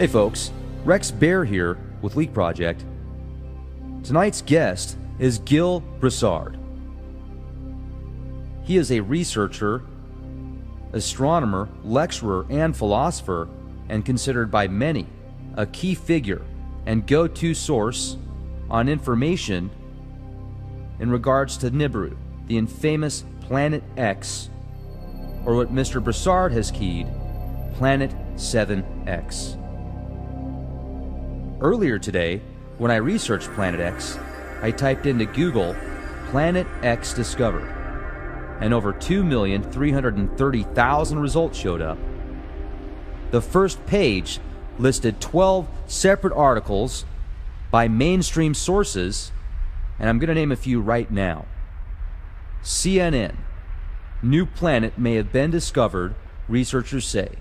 Hey folks, Rex Bear here with Leak Project. Tonight's guest is Gill Broussard. He is a researcher, astronomer, lecturer, and philosopher, and considered by many a key figure and go-to source on information in regards to Nibiru, the infamous Planet X, or what Mr. Broussard has keyed, Planet 7X. Earlier today, when I researched Planet X, I typed into Google Planet X discovered, and over 2,330,000 results showed up. The first page listed 12 separate articles by mainstream sources, and I'm going to name a few right now. CNN, new planet may have been discovered, researchers say.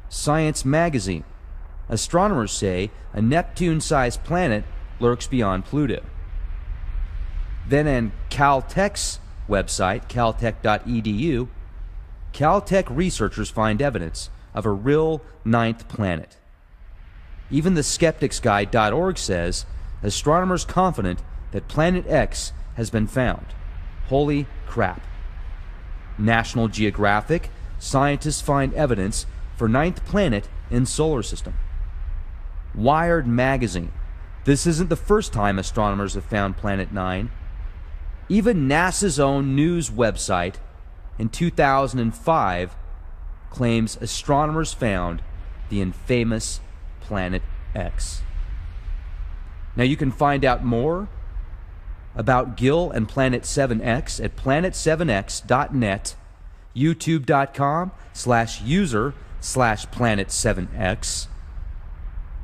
Science Magazine, astronomers say a Neptune-sized planet lurks beyond Pluto. Then on Caltech's website, caltech.edu, Caltech researchers find evidence of a real ninth planet. Even the skepticsguide.org says astronomers confident that Planet X has been found. Holy crap. National Geographic, scientists find evidence for ninth planet in solar system. Wired magazine, this isn't the first time astronomers have found Planet 9. Even NASA's own news website in 2005 claims astronomers found the infamous Planet X. Now you can find out more about Gill and Planet 7X at planet7x.net, youtube.com/user/planet7x.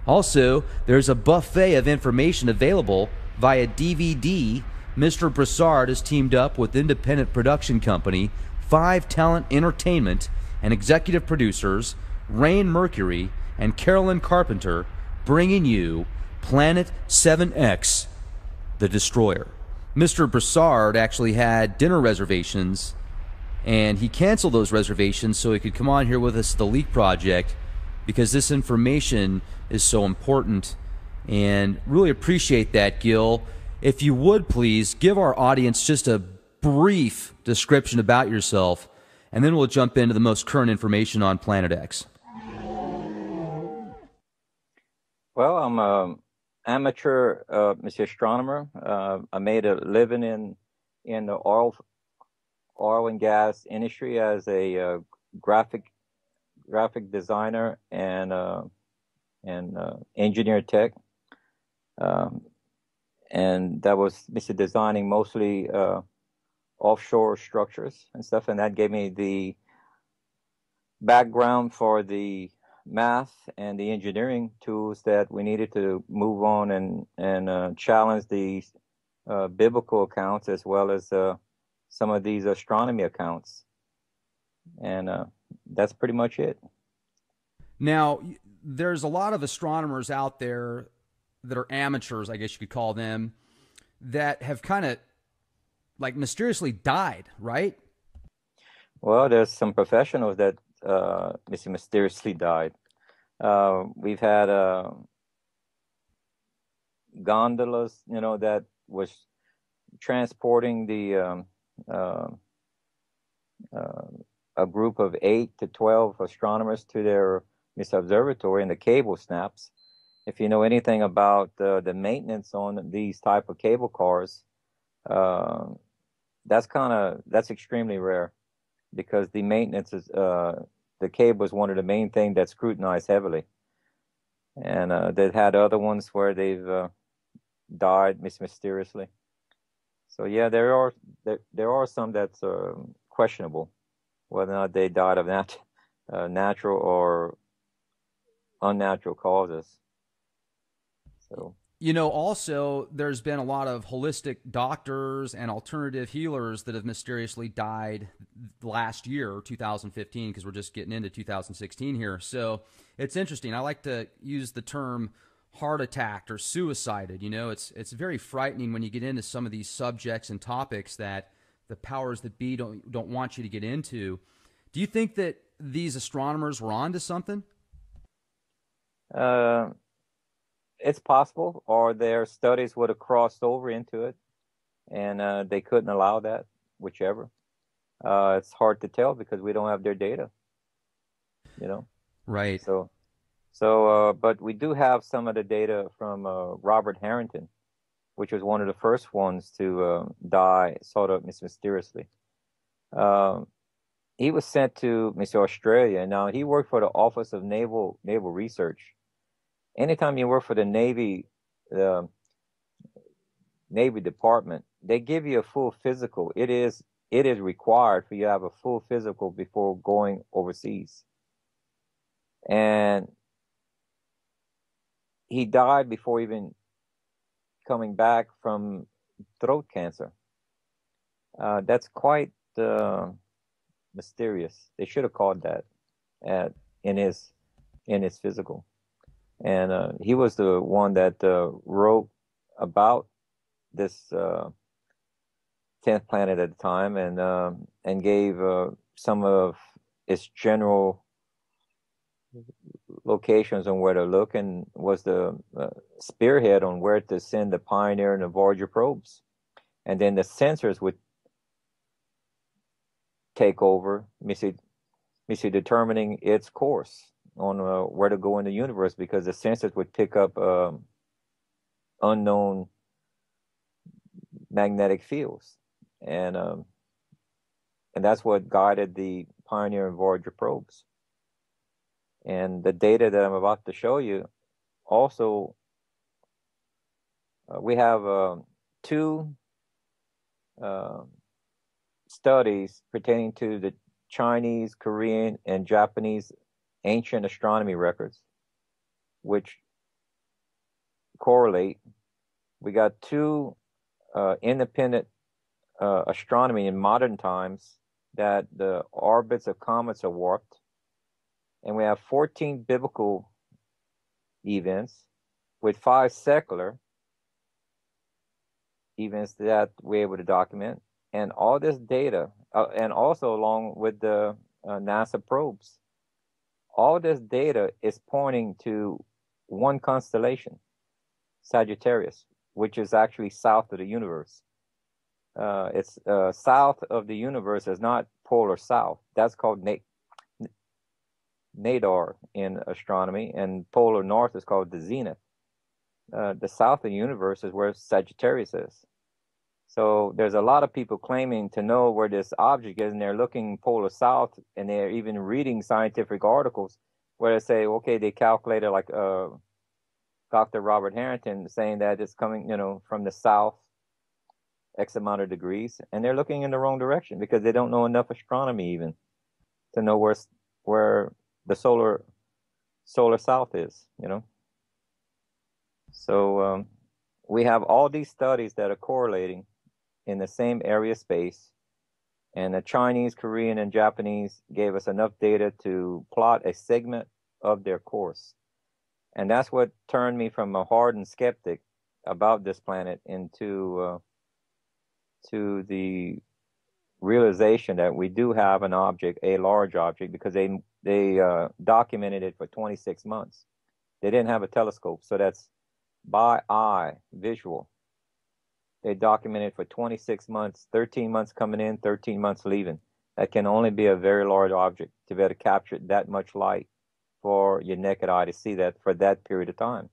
Also, there's a buffet of information available via DVD. Mr. Broussard has teamed up with independent production company 5 Talent Entertainment and executive producers Rain Mercury and Carolyn Carpenter, bringing you Planet 7X, the Destroyer. Mr. Broussard actually had dinner reservations, and he canceled those reservations so he could come on here with us at the Leak Project, because this information is so important, and really appreciate that, Gill. If you would please give our audience just a brief description about yourself, and then we'll jump into the most current information on Planet X. Well, I'm an amateur astronomer. I made a living in the oil and gas industry as a graphic designer and engineer tech, and that was designing mostly offshore structures and stuff, and that gave me the background for the math and the engineering tools that we needed to move on and challenge the biblical accounts as well as some of these astronomy accounts, and that's pretty much it. Now, there's a lot of astronomers out there that are amateurs, I guess you could call them, that have kind of like mysteriously died, right? Well, there's some professionals that mysteriously died. We've had gondolas, that was transporting the a group of 8 to 12 astronomers to their observatory, and the cable snaps. If you know anything about the maintenance on these type of cable cars, that's extremely rare, because the maintenance is the cable is one of the main things that's scrutinized heavily, and they've had other ones where they've died mysteriously. So yeah, there are some that's questionable whether or not they died of natural or unnatural causes. So, also there's been a lot of holistic doctors and alternative healers that have mysteriously died last year, 2015, because we're just getting into 2016 here. So it's interesting. I like to use the term heart attacked or suicided. It's very frightening when you get into some of these subjects and topics that the powers that be don't want you to get into. Do you think that these astronomers were onto something? Uh, it's possible, or their studies would have crossed over into it, and they couldn't allow that, whichever. It's hard to tell because we don't have their data, you know. Right. But we do have some of the data from Robert Harrington, which was one of the first ones to die sort of mysteriously. Um, he was sent to Australia, and now he worked for the Office of Naval Research. Anytime you work for the uh, Navy Department, they give you a full physical. It is required for you to have a full physical before going overseas. And he died before even coming back from throat cancer. That's quite mysterious. They should have called that in his physical. And he was the one that wrote about this 10th planet at the time, and gave some of its general locations on where to look, and was the spearhead on where to send the Pioneer and the Voyager probes. And then the sensors would take over, determining its course on where to go in the universe, because the sensors would pick up unknown magnetic fields, and that's what guided the Pioneer and Voyager probes. And the data that I'm about to show you also, we have two studies pertaining to the Chinese, Korean, and Japanese ancient astronomy records, which correlate. We got two independent astronomy in modern times that the orbits of comets are warped. And we have 14 biblical events with 5 secular events that we're able to document. And all this data, and also along with the NASA probes, all this data is pointing to one constellation, Sagittarius, which is actually south of the universe. It's south of the universe is not polar south. That's called Nadar in astronomy, and polar north is called the zenith. The south of the universe is where Sagittarius is. So there's a lot of people claiming to know where this object is, and they're looking polar south, and they're even reading scientific articles where they say, okay, they calculated, like Dr. Robert Harrington saying that it's coming, from the south X amount of degrees, and they're looking in the wrong direction because they don't know enough astronomy even to know where the solar south is, So we have all these studies that are correlating in the same area space, and the Chinese, Korean, and Japanese gave us enough data to plot a segment of their course. And that's what turned me from a hardened skeptic about this planet into to the realization that we do have an object, a large object, because they documented it for 26 months. They didn't have a telescope, so that's by eye, visual. They documented for 26 months, 13 months coming in, 13 months leaving. That can only be a very large object to be able to capture that much light for your naked eye to see that for that period of time.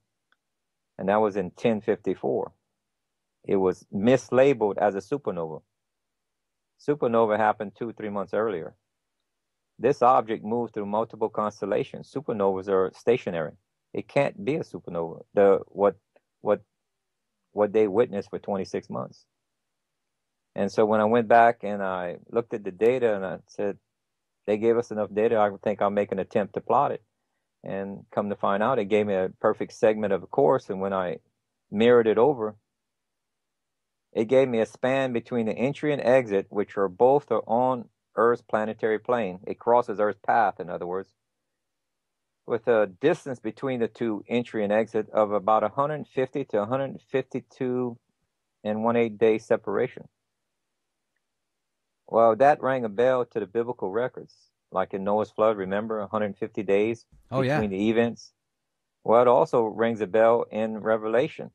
And that was in 1054. It was mislabeled as a supernova. Supernova happened 2-3 months earlier. This object moved through multiple constellations. Supernovas are stationary. It can't be a supernova. What they witnessed for 26 months. And so when I went back and I looked at the data, and I said, they gave us enough data, I think I'll make an attempt to plot it. And come to find out, it gave me a perfect segment of a course. And when I mirrored it over, it gave me a span between the entry and exit, which are both on Earth's planetary plane. It crosses Earth's path, in other words, with a distance between the two, entry and exit, of about 150 to 152 and 1/8 day separation. Well, that rang a bell to the biblical records. Like in Noah's flood, remember, 150 days between the events. Well, it also rings a bell in Revelation.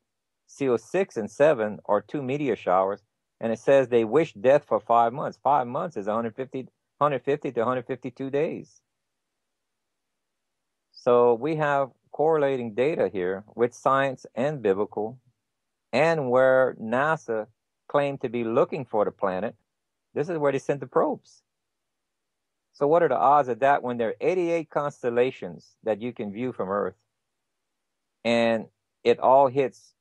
Seal 6 and 7 are two meteor showers, and it says they wish death for 5 months. 5 months is 150 to 152 days. So we have correlating data here with science and biblical, and where NASA claimed to be looking for the planet. This is where they sent the probes. So what are the odds of that when there are 88 constellations that you can view from Earth, and it all hits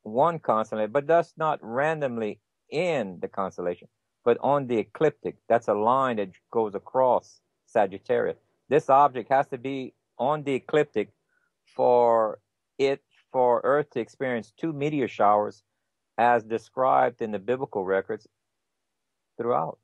one constellation, but does not randomly in the constellation, but on the ecliptic? That's a line that goes across Sagittarius. This object has to be on the ecliptic for Earth to experience two meteor showers as described in the biblical records throughout.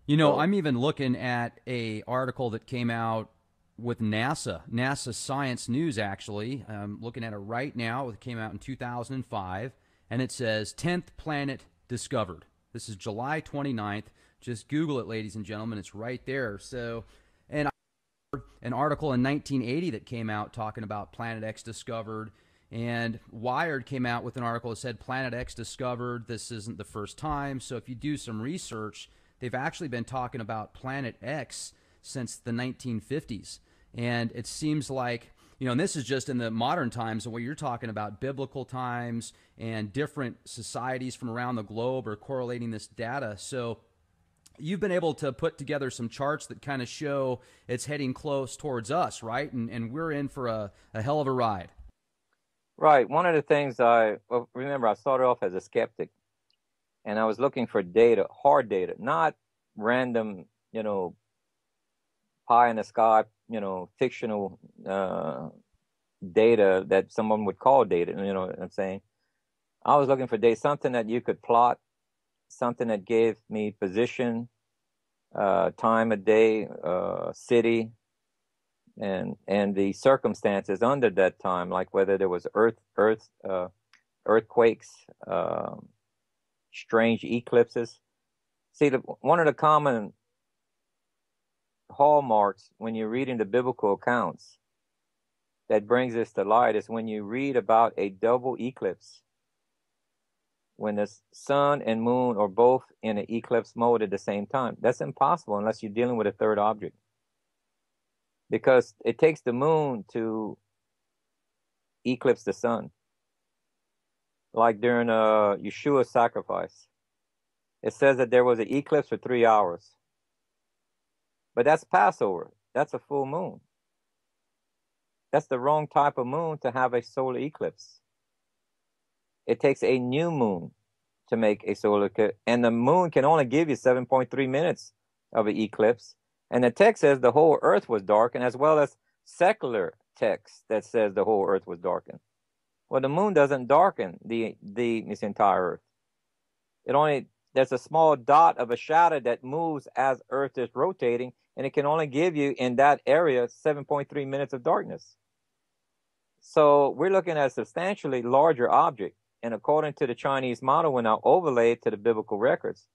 You know, I'm even looking at a article that came out with NASA Science News, actually. I'm looking at it right now. It came out in 2005, and it says 10th planet discovered. This is July 29th. Just Google it, ladies and gentlemen. It's right there. So, and I heard an article in 1980 that came out talking about Planet X discovered, and Wired came out with an article that said Planet X discovered. This isn't the first time. So if you do some research, they've actually been talking about Planet X since the 1950s. And it seems like, you know, and this is just in the modern times, where you're talking about biblical times and different societies from around the globe are correlating this data. So you've been able to put together some charts that kind of show it's heading close towards us, right? And we're in for a hell of a ride. Right. One of the things remember, I started off as a skeptic, and I was looking for data, hard data, not random, you know, pie in the sky, you know, fictional data that someone would call data. You know what I'm saying? I was looking for data, something that you could plot, something that gave me position, time of day, city, and the circumstances under that time, like whether there was earthquakes, strange eclipses. See, one of the common hallmarks when you're reading the biblical accounts that brings this to light is when you read about a double eclipse, when the sun and moon are both in an eclipse mode at the same time. That's impossible unless you're dealing with a third object, because it takes the moon to eclipse the sun. Like during Yeshua's sacrifice, it says that there was an eclipse for 3 hours. But that's Passover. That's a full moon. That's the wrong type of moon to have a solar eclipse. It takes a new moon to make a solar eclipse, and the moon can only give you 7.3 minutes of an eclipse. And the text says the whole earth was darkened, as well as secular text that says the whole earth was darkened. Well, the moon doesn't darken this entire earth. There's a small dot of a shadow that moves as Earth is rotating, and it can only give you in that area 7.3 minutes of darkness. So we're looking at a substantially larger object, and according to the Chinese model, we're now overlaid to the biblical records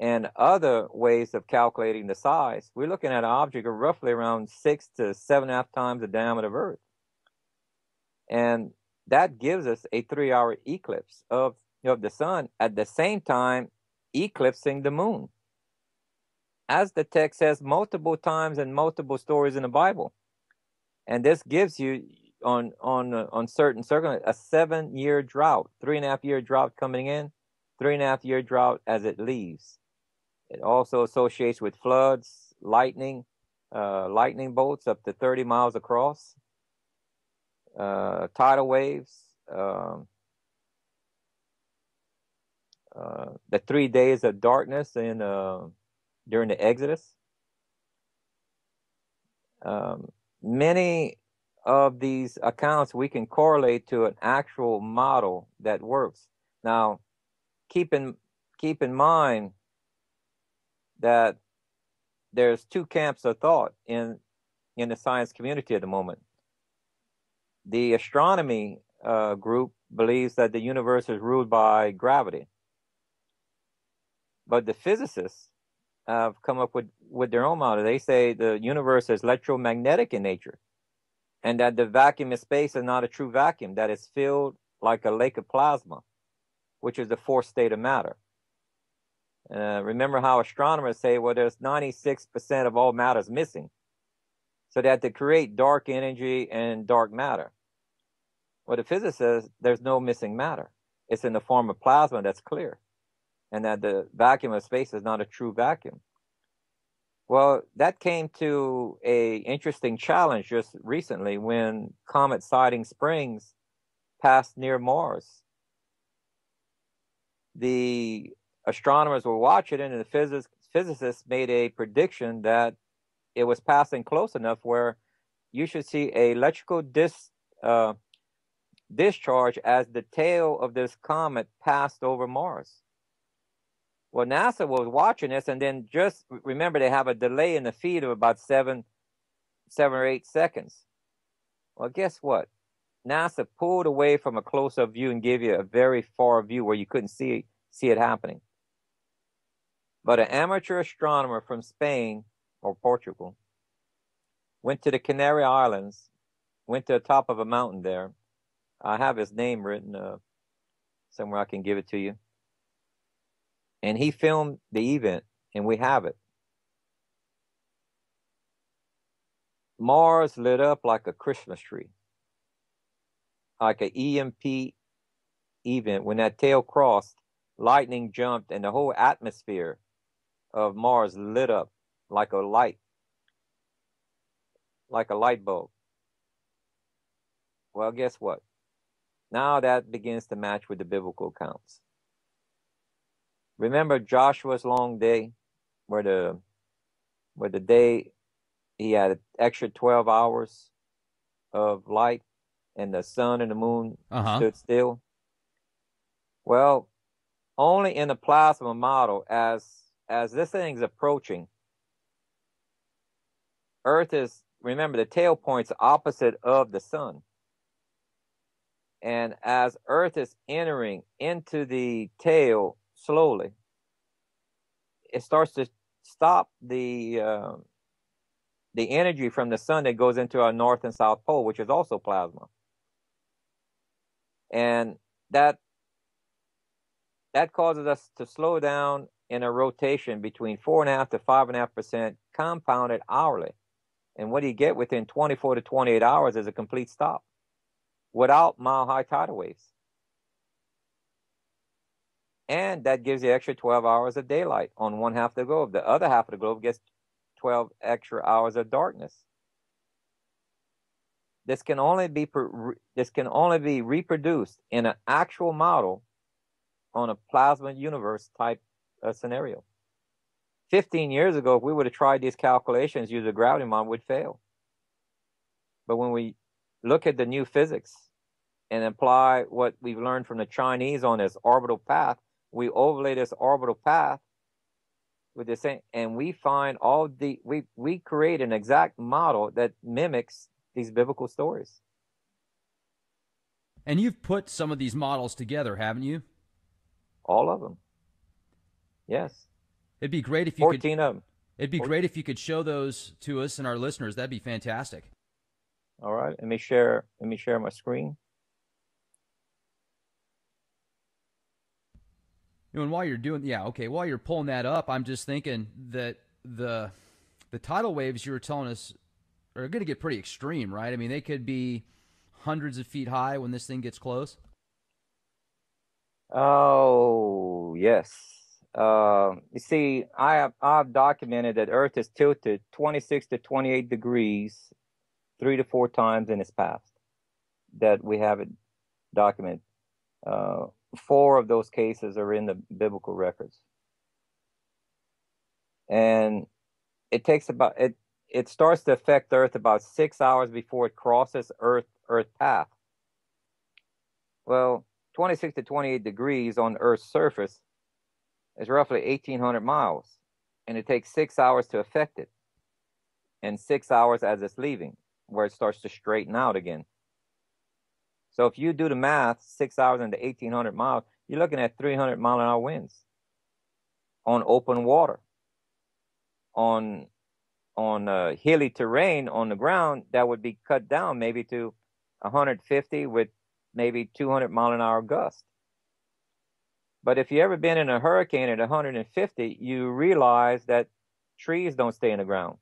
and other ways of calculating the size. We're looking at an object of roughly around 6 to 7.5 times the diameter of Earth, and that gives us a 3-hour eclipse of the sun, at the same time eclipsing the moon, as the text says multiple times in multiple stories in the Bible. And this gives you on certain circumstances a 7-year drought, 3.5-year drought coming in, 3.5-year drought as it leaves. It also associates with floods, lightning bolts up to 30 miles across, tidal waves, the 3 days of darkness during the Exodus. Many of these accounts we can correlate to an actual model that works. Now, keep in mind that there's two camps of thought in the science community at the moment. The astronomy group believes that the universe is ruled by gravity. But the physicists have come up with their own model. They say the universe is electromagnetic in nature. and that the vacuum in space is not a true vacuum, that it's filled like a lake of plasma, which is the fourth state of matter. Remember how astronomers say, well, there's 96% of all matter is missing. So that to create dark energy and dark matter. Well, the physicist says there's no missing matter. It's in the form of plasma that's clear. And that the vacuum of space is not a true vacuum. Well, that came to a interesting challenge just recently when comet Siding Springs passed near Mars. The astronomers were watching it, and the physicists made a prediction that it was passing close enough where you should see a electrical discharge as the tail of this comet passed over Mars. Well, NASA was watching this, and then just remember they have a delay in the feed of about 7 or 8 seconds. Well, guess what? NASA pulled away from a close-up view and gave you a very far view where you couldn't see it happening. But an amateur astronomer from Spain or Portugal went to the Canary Islands, went to the top of a mountain there. I have his name written somewhere. I can give it to you. And he filmed the event, and we have it. Mars lit up like a Christmas tree, like an EMP event. When that tail crossed, lightning jumped, and the whole atmosphere of Mars lit up like a light bulb. Well, guess what? Now that begins to match with the biblical accounts. Remember Joshua's long day, where the day he had an extra 12 hours of light and the sun and the moon stood still? Well, only in the plasma model, as this thing's approaching, Earth is, remember, the tail point's opposite of the sun. And as Earth is entering into the tail slowly, it starts to stop the energy from the sun that goes into our north and south pole, which is also plasma. And that causes us to slow down in a rotation between 4.5 to 5.5% compounded hourly. And what you get within 24 to 28 hours is a complete stop without mile-high tidal waves. And that gives you extra 12 hours of daylight on one half of the globe. The other half of the globe gets 12 extra hours of darkness. This can only be reproduced in an actual model on a plasma universe type scenario. 15 years ago, if we would have tried these calculations using a gravity model, we'd fail. But when we look at the new physics and apply what we've learned from the Chinese on this orbital path, we overlay this orbital path with the same, and we find we create an exact model that mimics these biblical stories. And you've put some of these models together, haven't you? All of them. Yes. It'd be great if you 14 of them. It'd be great if you could show those to us and our listeners. That'd be fantastic. All right. Let me share my screen. And while you're while you're pulling that up, I'm just thinking that the tidal waves you were telling us are going to get pretty extreme, right? I mean, they could be hundreds of feet high when this thing gets close. Oh, yes. You see, I've documented that Earth is tilted 26 to 28 degrees 3 to 4 times in its past. That we have it documented. 4 of those cases are in the biblical records. And it takes it starts to affect Earth about 6 hours before it crosses Earth path. Well, 26 to 28 degrees on Earth's surface is roughly 1,800 miles, and it takes 6 hours to affect it, and 6 hours as it's leaving, where it starts to straighten out again. So if you do the math, 6 hours into 1,800 miles, you're looking at 300-mile-an-hour winds on open water, on on hilly terrain on the ground, that would be cut down maybe to 150 with maybe 200-mile-an-hour gust. But if you ever been in a hurricane at 150, you realize that trees don't stay in the ground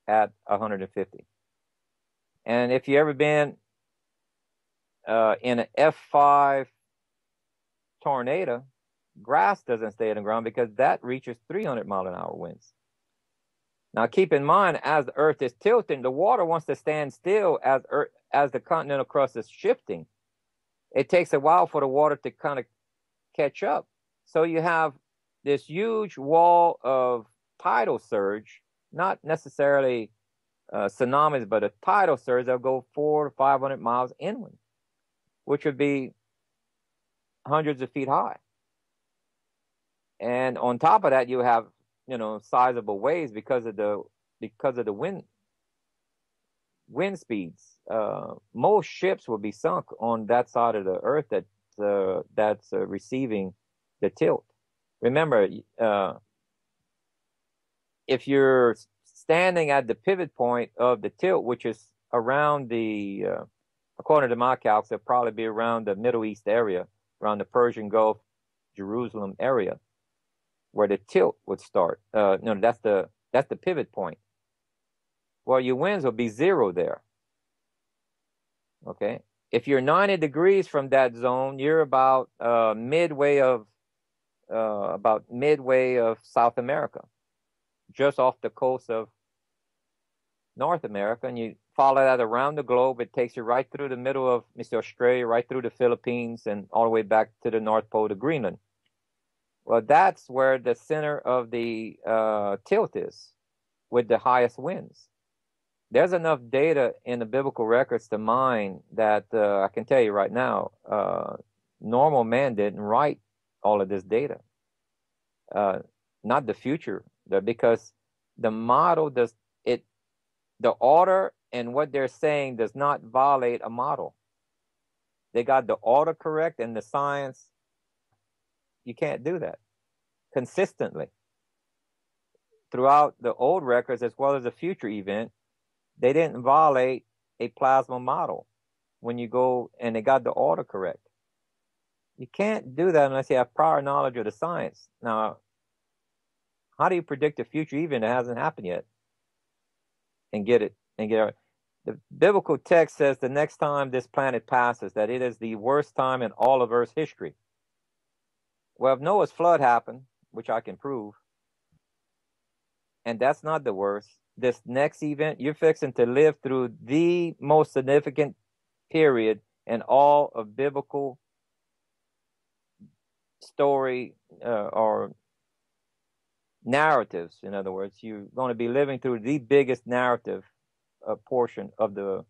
at 150. And if you ever been in an F5 tornado, grass doesn't stay in the ground because that reaches 300-mile-an-hour winds. Now, keep in mind, as the Earth is tilting, the water wants to stand still as the continental crust is shifting. It takes a while for the water to kind of catch up. So you have this huge wall of tidal surge, not necessarily tsunamis, but a tidal surge that will go 400 to 500 miles inland, which would be hundreds of feet high. And on top of that, you have, sizable waves because of the wind speeds. Most ships will be sunk on that side of the Earth that's receiving the tilt. Remember, if you're standing at the pivot point of the tilt, which is around according to my calcs, it'll probably be around the Middle East area, around the Persian Gulf, Jerusalem area, where the tilt would start. That's the pivot point. Well, your winds will be zero there. Okay. If you're 90 degrees from that zone, you're about midway of South America, just off the coast of North America, and you follow that around the globe. It takes you right through the middle of Australia, right through the Philippines, and all the way back to the North Pole to Greenland. Well, that's where the center of the tilt is, with the highest winds. There's enough data in the biblical records to mine that I can tell you right now, normal man didn't write all of this data. Not the future, because the model the order and what they're saying does not violate a model. They got the order correct, and the science, you can't do that consistently. Throughout the old records as well as the future event, they didn't violate a plasma model when you go and they got the order correct. You can't do that unless you have prior knowledge of the science. Now, how do you predict a future event that hasn't happened yet and get it? The biblical text says the next time this planet passes, that it is the worst time in all of Earth's history. Well, if Noah's flood happened, which I can prove, and that's not the worst, this next event, you're fixing to live through the most significant period in all of biblical story or narratives. In other words, you're going to be living through the biggest narrative portion of the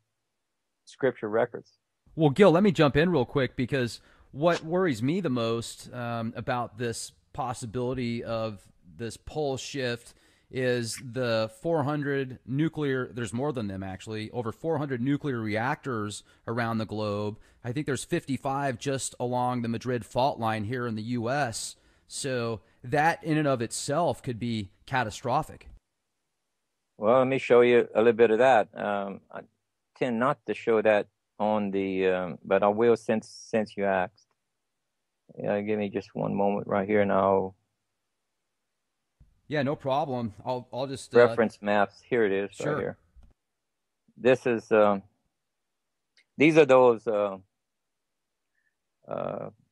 scripture records. Well, Gill, let me jump in real quick, because what worries me the most about this possibility of this pole shift is the 400 nuclear, there's more than them actually, over 400 nuclear reactors around the globe. I think there's 55 just along the Madrid fault line here in the U.S. So that in and of itself could be catastrophic. Well, let me show you a little bit of that. I tend not to show that on the, but I will since you asked. Give me just one moment right here, and I'll. Yeah, no problem. I'll just reference maps. Here it is. Sure. Right here. This is. These are those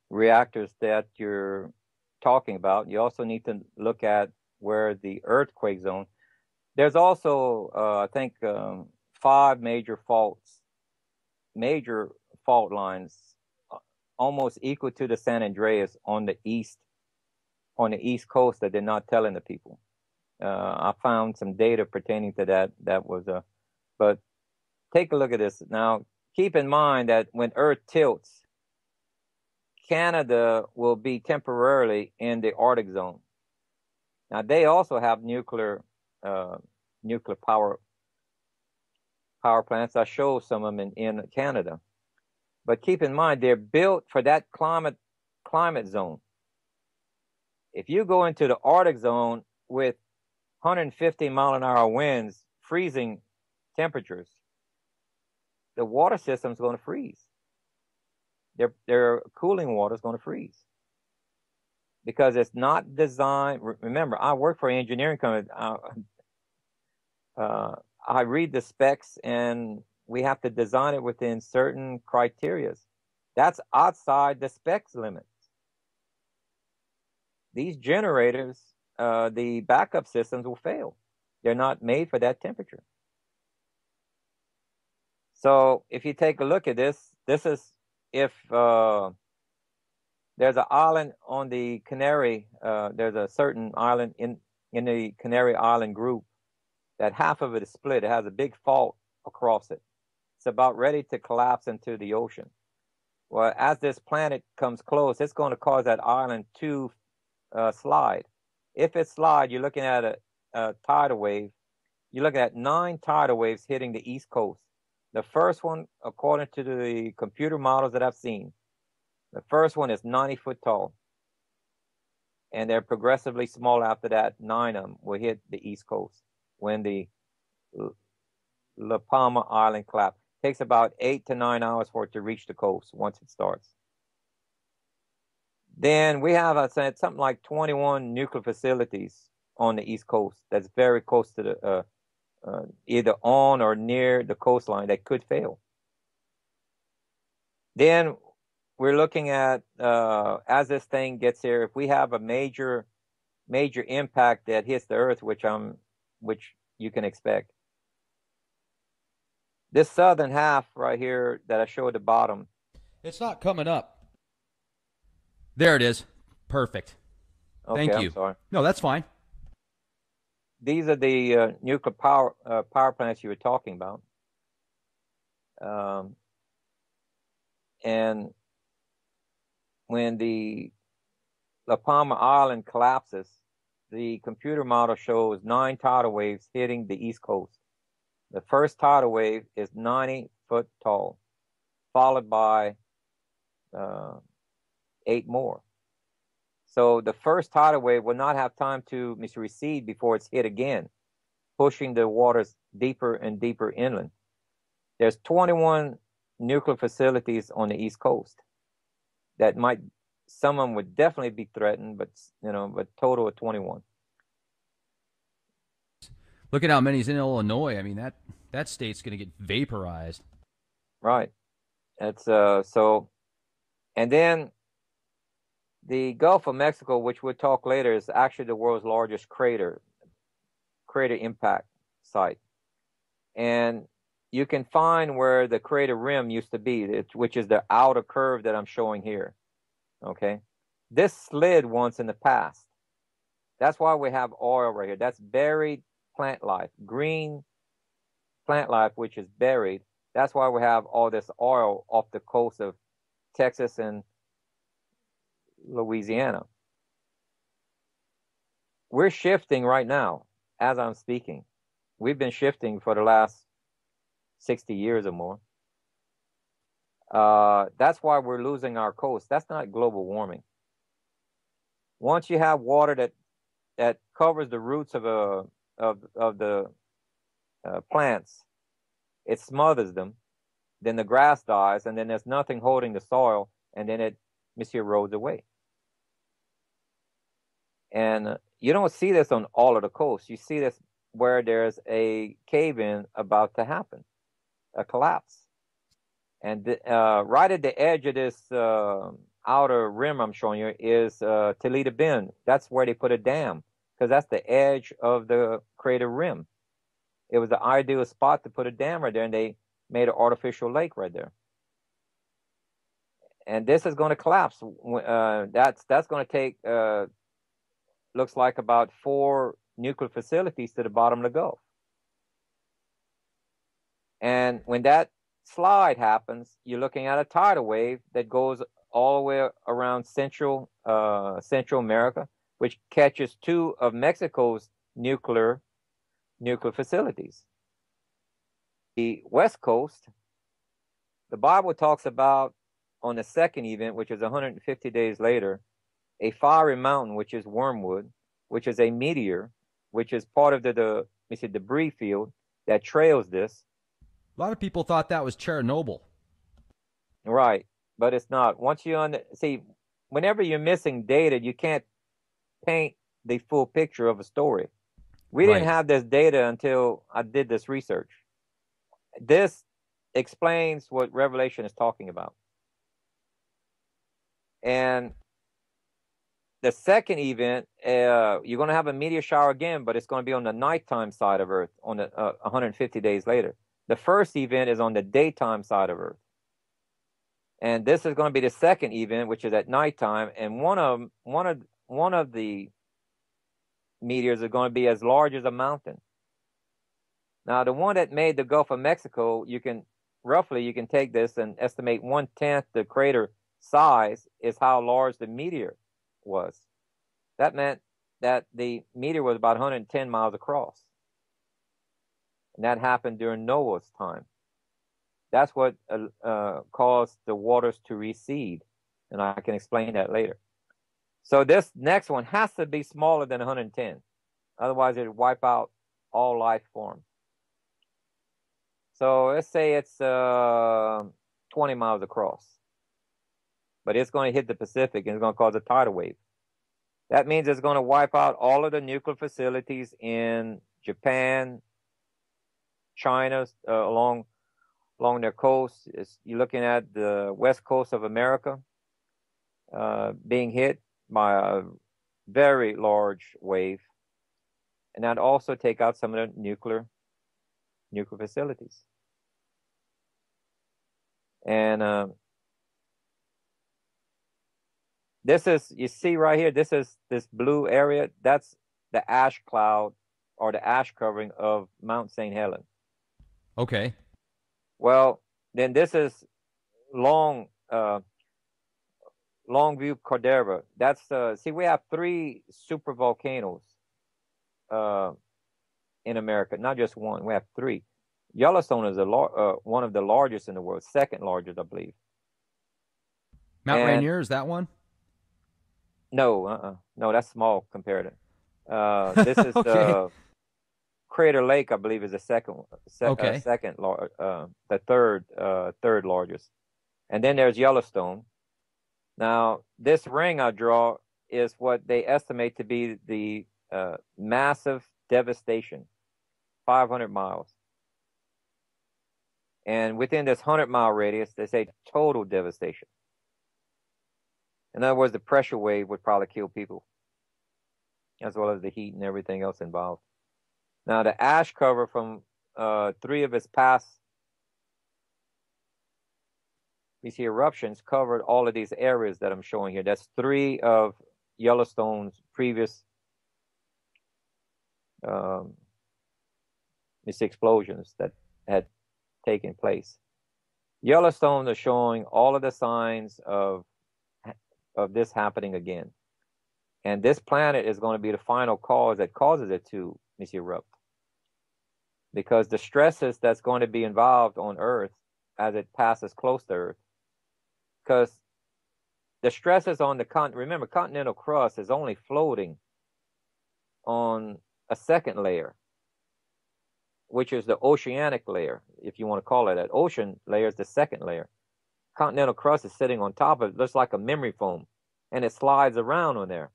reactors that you're talking about. You also need to look at where the earthquake zone. There's also, I think, 5 major fault lines, almost equal to the San Andreas on the east coast that they're not telling the people. I found some data pertaining to that. That was but take a look at this. Now, keep in mind that when Earth tilts, Canada will be temporarily in the Arctic zone. Now, they also have nuclear power plants. I show some of them in Canada. But keep in mind, they're built for that climate zone. If you go into the Arctic zone with 150-mile-an-hour winds, freezing temperatures, the water system is going to freeze. Their cooling water is going to freeze because it's not designed. Remember, I work for an engineering company. I read the specs, and we have to design it within certain criteria. That's outside the specs limits. These generators, the backup systems will fail. They're not made for that temperature. So if you take a look at this, this is if there's an island on the Canary, there's a certain island in the Canary Island group that half of it is split. It has a big fault across it. It's about ready to collapse into the ocean. Well, as this planet comes close, it's going to cause that island to slide. If it slides, you're looking at a tidal wave. You're looking at 9 tidal waves hitting the East Coast. The first one, according to the computer models that I've seen, the first one is 90 foot tall. And they're progressively small after that. 9 of them will hit the East Coast when the La Palma Island collapse. It takes about 8 to 9 hours for it to reach the coast once it starts. Then we have, I said, something like 21 nuclear facilities on the East Coast that's very close to the either on or near the coastline that could fail. Then we're looking at as this thing gets here, if we have a major impact that hits the Earth, which you can expect. This southern half right here that I show at the bottom. It's not coming up. There it is. Perfect. Okay, Thank you. I'm sorry. No, that's fine. These are the nuclear power plants you were talking about. And when the La Palma Island collapses, the computer model shows 9 tidal waves hitting the East Coast. The first tidal wave is 90 foot tall, followed by 8 more. So the first tidal wave will not have time to recede before it's hit again, pushing the waters deeper and deeper inland. There's 21 nuclear facilities on the East Coast that some of them would definitely be threatened, but total of 21. Look at how many's in Illinois. I mean, that state's going to get vaporized. Right. That's so, and then the Gulf of Mexico, which we'll talk later, is actually the world's largest crater impact site. And you can find where the crater rim used to be, which is the outer curve that I'm showing here. Okay. This slid once in the past. That's why we have oil right here. That's buried plant life, green plant life, which is buried. That's why we have all this oil off the coast of Texas and Louisiana. We're shifting right now as I'm speaking. We've been shifting for the last 60 years or more. That's why we're losing our coast. That's not global warming. Once you have water that covers the roots of the plants, it smothers them. Then the grass dies, and then there's nothing holding the soil, and then it erodes away. And you don't see this on all of the coast. You see this where there's a cave-in about to happen, a collapse. And right at the edge of this outer rim I'm showing you is Toledo Bend. That's where they put a dam, because that's the edge of the crater rim. It was the ideal spot to put a dam right there, and they made an artificial lake right there. And this is going to collapse. That's going to take, looks like about 4 nuclear facilities to the bottom of the Gulf. And when that slide happens, you're looking at a tidal wave that goes all the way around Central America, which catches 2 of Mexico's nuclear facilities. The West Coast, the Bible talks about on the second event, which is 150 days later, a fiery mountain, which is wormwood, which is a meteor, which is part of the debris field that trails this. A lot of people thought that was Chernobyl. Right, but it's not. Once you see, whenever you're missing data, you can't paint the full picture of a story. We didn't have this data until I did this research. This explains what Revelation is talking about. And the second event, you're going to have a meteor shower again, but it's going to be on the nighttime side of Earth on the 150 days later. The first event is on the daytime side of Earth. And this is going to be the second event, which is at nighttime. And one of the meteors are going to be as large as a mountain. Now, the one that made the Gulf of Mexico, you can take this and estimate 1/10 the crater size is how large the meteor was. That meant that the meteor was about 110 miles across. And that happened during Noah's time. That's what caused the waters to recede. And I can explain that later. So this next one has to be smaller than 110. Otherwise, it would wipe out all life form. So let's say it's 20 miles across. But it's going to hit the Pacific and it's going to cause a tidal wave. That means it's going to wipe out all of the nuclear facilities in Japan, China, along their coast. You're looking at the west coast of America being hit by a very large wave. And that also take out some of the nuclear facilities. And this is, you see right here, this blue area, that's the ash cloud or the ash covering of Mount St. Helens. Okay. Well, then this is Longview Caldera. That's see, we have 3 super volcanoes in America, not just one. We have 3. Yellowstone is one of the largest in the world, second largest, I believe. Mount Rainier, is that one? No, no, that's small compared to. This is okay. Crater Lake, I believe, is the second, the third largest, and then there's Yellowstone. Now, this ring I draw is what they estimate to be the massive devastation, 500 miles, and within this 100-mile radius, they say total devastation. In other words, the pressure wave would probably kill people, as well as the heat and everything else involved. Now, the ash cover from 3 of its past these eruptions covered all of these areas that I'm showing here. That's 3 of Yellowstone's previous explosions that had taken place. Yellowstone is showing all of the signs of this happening again. And this planet is going to be the final cause that causes it to erupt. Because the stresses that's going to be involved on Earth as it passes close to Earth, because the stresses on the remember, continental crust is only floating on a second layer, which is the oceanic layer, if you want to call it that. Ocean layer is the second layer. Continental crust is sitting on top of it, looks like a memory foam, and it slides around on there.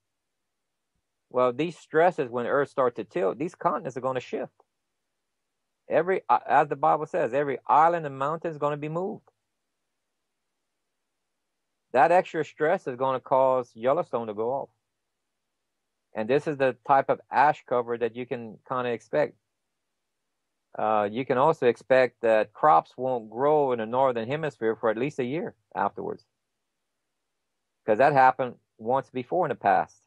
Well, these stresses, when Earth starts to tilt, these continents are going to shift. As the Bible says, every island and mountain is going to be moved. That extra stress is going to cause Yellowstone to go off. And this is the type of ash cover that you can kind of expect. You can also expect that crops won't grow in the northern hemisphere for at least a year afterwards, because that happened once before in the past.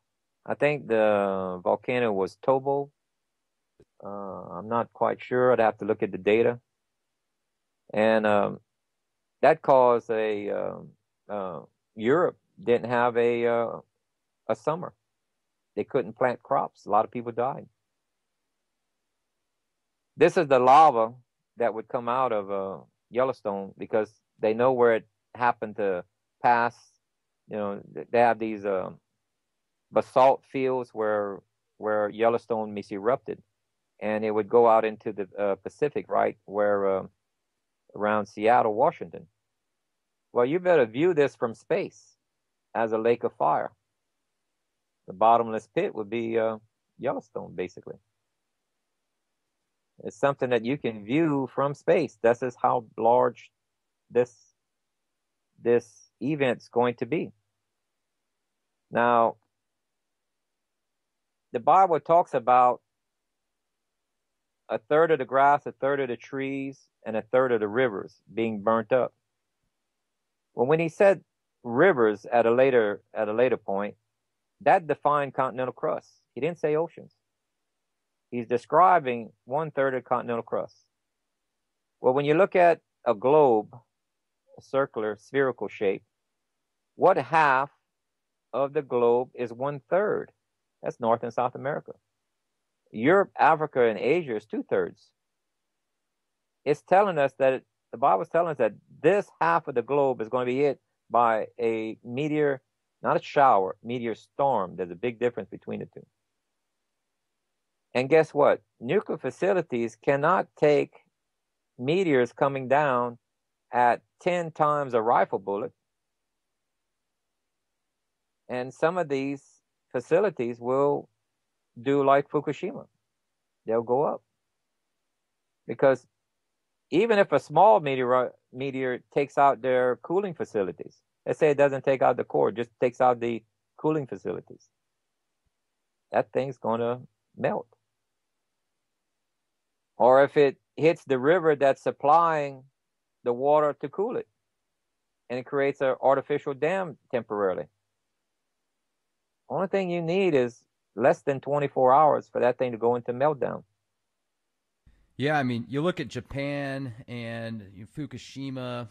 I think the volcano was Tobo. I'm not quite sure. I'd have to look at the data. And that caused Europe didn't have a summer. They couldn't plant crops. A lot of people died. This is the lava that would come out of Yellowstone, because they know where it happened to pass. You know, they have these basalt fields where Yellowstone erupted. and it would go out into the Pacific, right where around Seattle, Washington. Well, you better view this from space as a lake of fire. The bottomless pit would be Yellowstone, basically. It's something that you can view from space. This is how large this event's going to be. Now, the Bible talks about a third of the grass, a third of the trees, and a third of the rivers being burnt up. Well, when he said rivers at a later point, that defined continental crust. He didn't say oceans. He's describing 1/3 of continental crust. Well, when you look at a globe, a circular, spherical shape, what half of the globe is 1/3? That's North and South America. Europe, Africa, and Asia is 2/3. It's telling us that the Bible's telling us that this half of the globe is going to be hit by a meteor, not a shower, meteor storm. There's a big difference between the two. And guess what? Nuclear facilities cannot take meteors coming down at 10 times a rifle bullet. And some of these facilities will do like Fukushima. They'll go up. Because even if a small meteor takes out their cooling facilities, let's say it doesn't take out the core, just takes out the cooling facilities, that thing's going to melt. Or if it hits the river that's supplying the water to cool it, and it creates an artificial dam temporarily. Only thing you need is less than 24 hours for that thing to go into meltdown. Yeah, I mean, you look at Japan and Fukushima,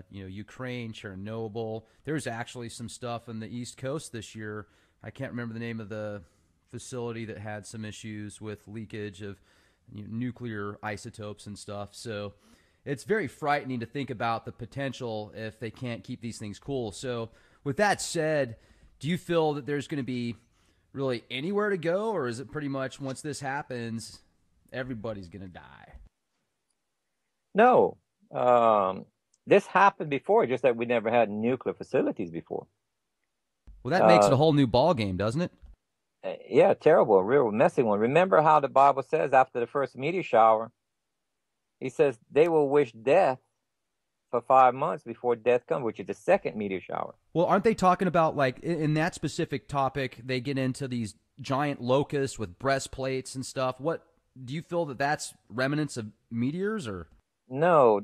Ukraine, Chernobyl. There's actually some stuff on the East Coast this year. I can't remember the name of the facility that had some issues with leakage of nuclear isotopes and stuff. So it's very frightening to think about the potential if they can't keep these things cool. So with that said, do you feel that there's going to be really anywhere to go, or is it pretty much once this happens, everybody's going to die? No. This happened before, just that we never had nuclear facilities before. Well, that makes it a whole new ball game, doesn't it? Yeah, terrible, a real messy one. Remember how the Bible says after the first meteor shower, he says they will wish death for 5 months before death comes, which is the second meteor shower. Well, aren't they talking about, like, in that specific topic, they get into these giant locusts with breastplates and stuff? What do you feel that that's remnants of meteors, or? No,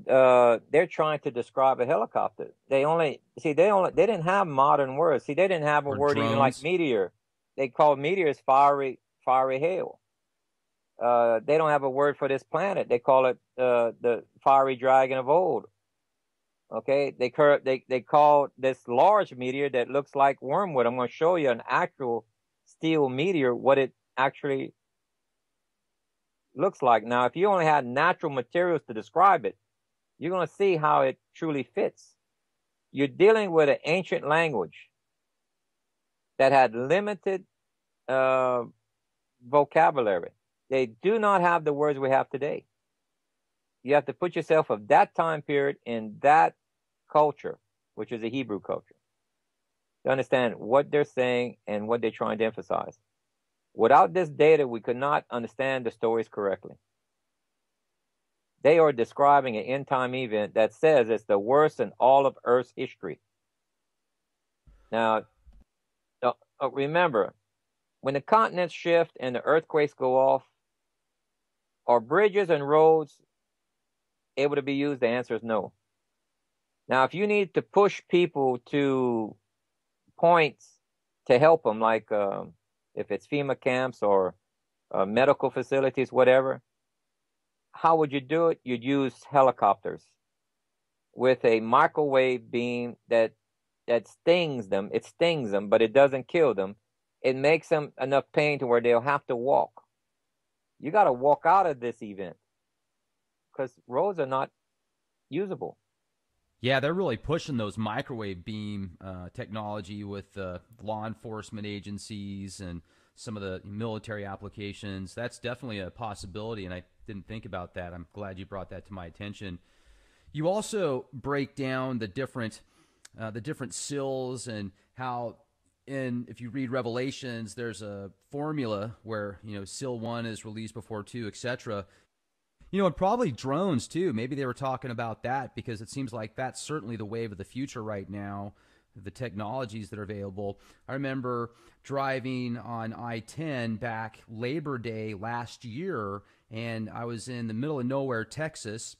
they're trying to describe a helicopter. They didn't have modern words. See, they didn't have a word even like meteor. They called meteors fiery hail. They don't have a word for this planet. They call it the fiery dragon of old. Okay, they call this large meteor that looks like wormwood. I'm going to show you an actual steel meteor, what it actually looks like. Now, if you only had natural materials to describe it, you're going to see how it truly fits. You're dealing with an ancient language that had limited vocabulary. They do not have the words we have today. You have to put yourself of that time period in that culture, which is a Hebrew culture, to understand what they're saying and what they're trying to emphasize. Without this data, we could not understand the stories correctly. They are describing an end-time event that says it's the worst in all of Earth's history. Now, remember, when the continents shift and the earthquakes go off, are bridges and roads able to be used? The answer is no. Now, if you need to push people to points to help them, like if it's FEMA camps or medical facilities, whatever, how would you do it? You'd use helicopters with a microwave beam that stings them. It stings them, but it doesn't kill them. It makes them enough pain to where they'll have to walk. You got to walk out of this event because roads are not usable. Yeah, they're really pushing those microwave beam technology with law enforcement agencies and some of the military applications. That's definitely a possibility, and I didn't think about that. I'm glad you brought that to my attention. You also break down the different sills and how, if you read Revelations, there's a formula where sill 1 is released before 2, etc. And probably drones too. Maybe they were talking about that, because it seems like that's certainly the wave of the future right now, the technologies that are available. I remember driving on I-10 back Labor Day last year, and I was in the middle of nowhere, Texas,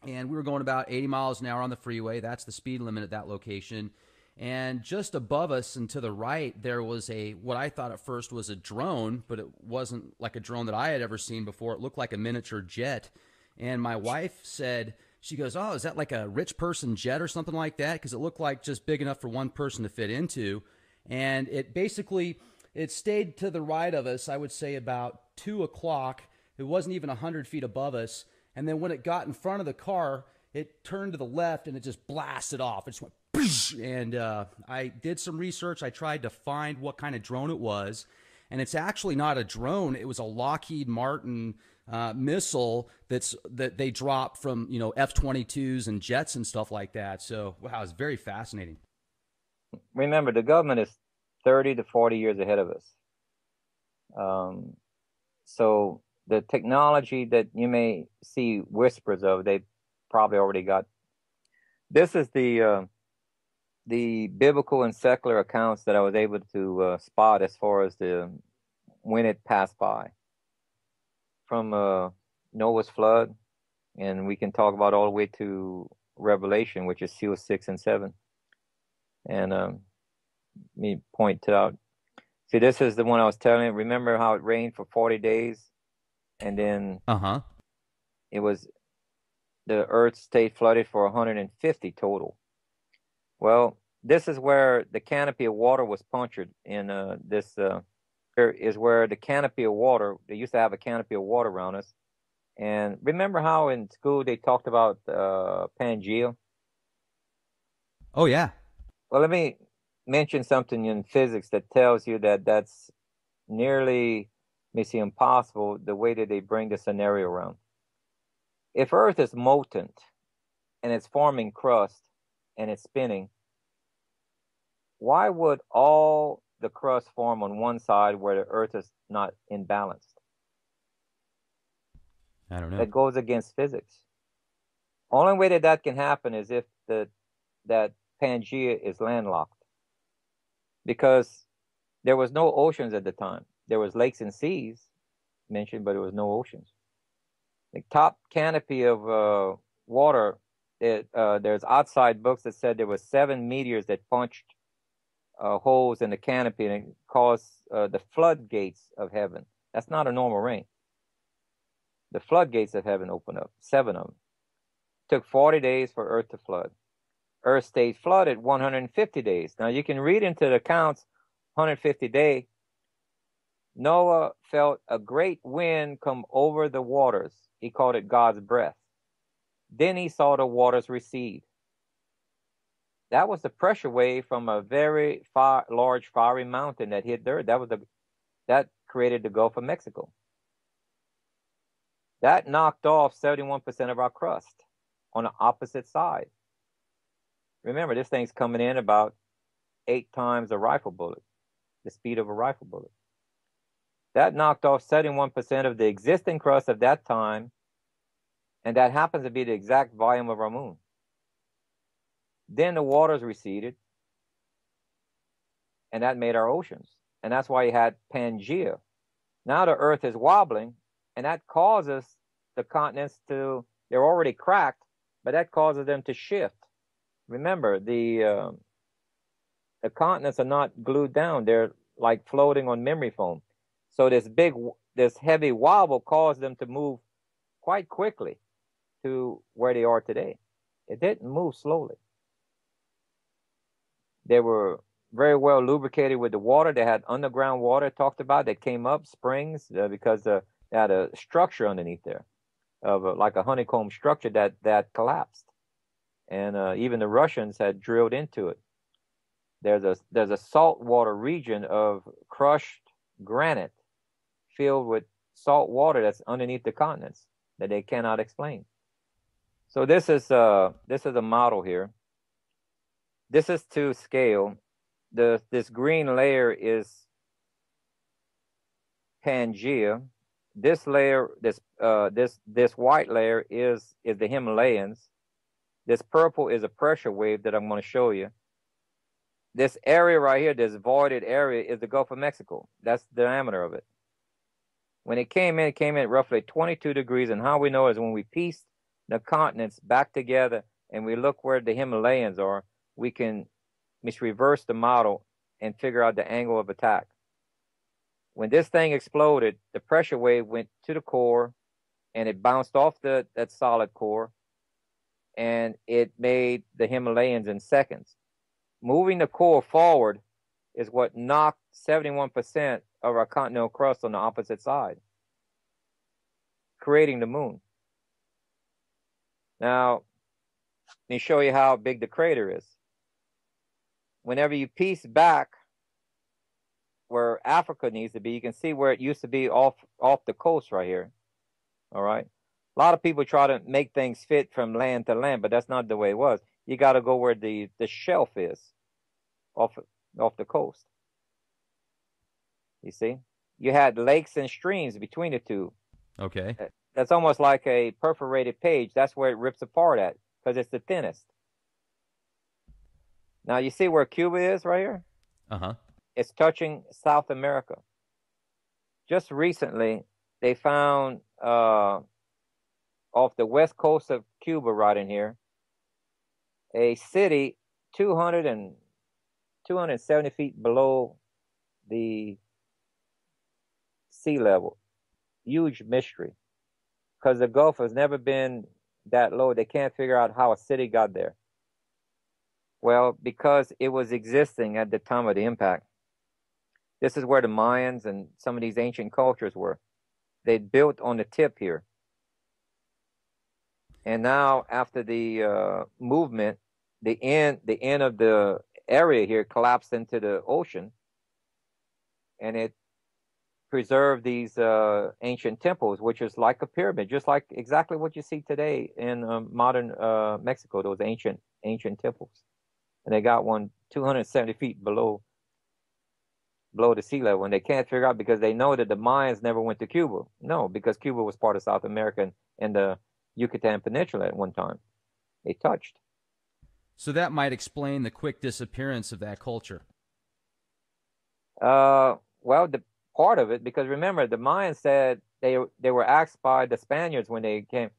and we were going about 80 miles an hour on the freeway. That's the speed limit at that location. And just above us and to the right, there was what I thought at first was a drone, but it wasn't like a drone that I had ever seen before. It looked like a miniature jet. And my wife said, she goes, "Oh, is that like a rich person jet or something like that?" Because it looked like just big enough for one person to fit into. And it stayed to the right of us, I would say about 2 o'clock. It wasn't even 100 feet above us. And then when it got in front of the car, it turned to the left and it just blasted off. It just went, and I did some research. I tried to find what kind of drone it was, and it's actually not a drone. It was a Lockheed Martin missile that they dropped from F-22s and jets and stuff like that. So wow, it's very fascinating. Remember, the government is 30 to 40 years ahead of us. So the technology that you may see whispers of, they probably already got. This is the biblical and secular accounts that I was able to spot as far as when it passed by. From Noah's flood, and we can talk about all the way to Revelation, which is seal 6 and 7. And let me point it out. See, this is the one I was telling you. Remember how it rained for 40 days? And then the earth stayed flooded for 150 total. Well, this is where the canopy of water was punctured in here is where the canopy of water, they used to have a canopy of water around us. And remember how in school they talked about Pangea? Oh, yeah. Well, let me mention something in physics that tells you that that's nearly, impossible, the way that they bring the scenario around. If Earth is molten and it's forming crust and it's spinning, why would all the crust form on one side where the Earth is not imbalanced? I don't know. That goes against physics. Only way that can happen is if that Pangea is landlocked, because there was no oceans at the time. There was lakes and seas mentioned, but there was no oceans. The top canopy of water, there's outside books that said there was 7 meteors that punched holes in the canopy, and it caused the floodgates of heaven. That's not a normal rain. The floodgates of heaven opened up, 7 of them. It took 40 days for Earth to flood. Earth stayed flooded 150 days. Now you can read into the accounts, 150 days. Noah felt a great wind come over the waters. He called it God's breath. Then he saw the waters recede. That was the pressure wave from a very large fiery mountain that hit the earth. That created the Gulf of Mexico. That knocked off 71% of our crust on the opposite side. Remember, this thing's coming in about 8 times a rifle bullet, the speed of a rifle bullet. That knocked off 71% of the existing crust of that time, and that happens to be the exact volume of our moon. Then the waters receded, and that made our oceans. And that's why you had Pangea. Now the Earth is wobbling, and that causes the continents they're already cracked, but that causes them to shift. Remember, the continents are not glued down. They're like floating on memory foam. So this heavy wobble caused them to move quite quickly to where they are today. It didn't move slowly. They were very well lubricated with the water. They had underground water talked about that came up, springs, because they had a structure underneath there, like a honeycomb structure that collapsed. And even the Russians had drilled into it. There's a saltwater region of crushed granite filled with salt water that's underneath the continents that they cannot explain. So this is a model here. This is to scale. This green layer is Pangaea. This layer, this white layer is the Himalayas. This purple is a pressure wave that I'm going to show you. This area right here, this voided area, is the Gulf of Mexico. That's the diameter of it. When it came in roughly 22 degrees, and how we know is when we piece the continents back together and we look where the Himalayas are, we can reverse the model and figure out the angle of attack. When this thing exploded, the pressure wave went to the core and it bounced off that solid core, and it made the Himalayas in seconds. Moving the core forward is what knocked 71% of our continental crust on the opposite side, creating the moon. Now, let me show you how big the crater is. Whenever you piece back where Africa needs to be, you can see where it used to be off the coast right here. All right. A lot of people try to make things fit from land to land, but that's not the way it was. You got to go where the shelf is off the coast. You see? You had lakes and streams between the two. Okay. That's almost like a perforated page. That's where it rips apart at, because it's the thinnest. Now, you see where Cuba is right here? Uh-huh. It's touching South America. Just recently, they found off the west coast of Cuba, right in here, a city 270 feet below the sea level. Huge mystery, because the Gulf has never been that low. They can't figure out how a city got there. Well, because it was existing at the time of the impact. This is where the Mayans and some of these ancient cultures were. They built on the tip here. And now, after the movement, the end of the area here collapsed into the ocean, and it preserved these ancient temples, which is like a pyramid, just like exactly what you see today in modern Mexico, those ancient temples. And they got one 270 feet below the sea level, and they can't figure out, because they know that the Mayans never went to Cuba. No, because Cuba was part of South America and the Yucatan Peninsula at one time. They touched. So that might explain the quick disappearance of that culture. Well, the part of it, because remember, the Mayans said they were asked by the Spaniards when they came,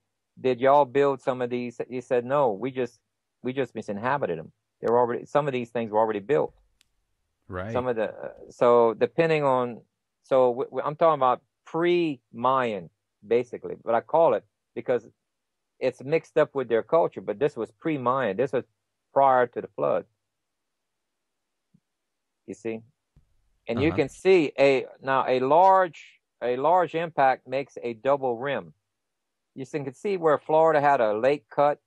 did y'all build some of these? He said, no, we just misinhabited them. They were already, some of these things were already built. Right. Some of the so depending on, so I'm talking about pre-Mayan basically, but I call it because it's mixed up with their culture. But this was pre-Mayan. This was prior to the flood. You see, and you can see a large impact makes a double rim. You can see where Florida had a lake cut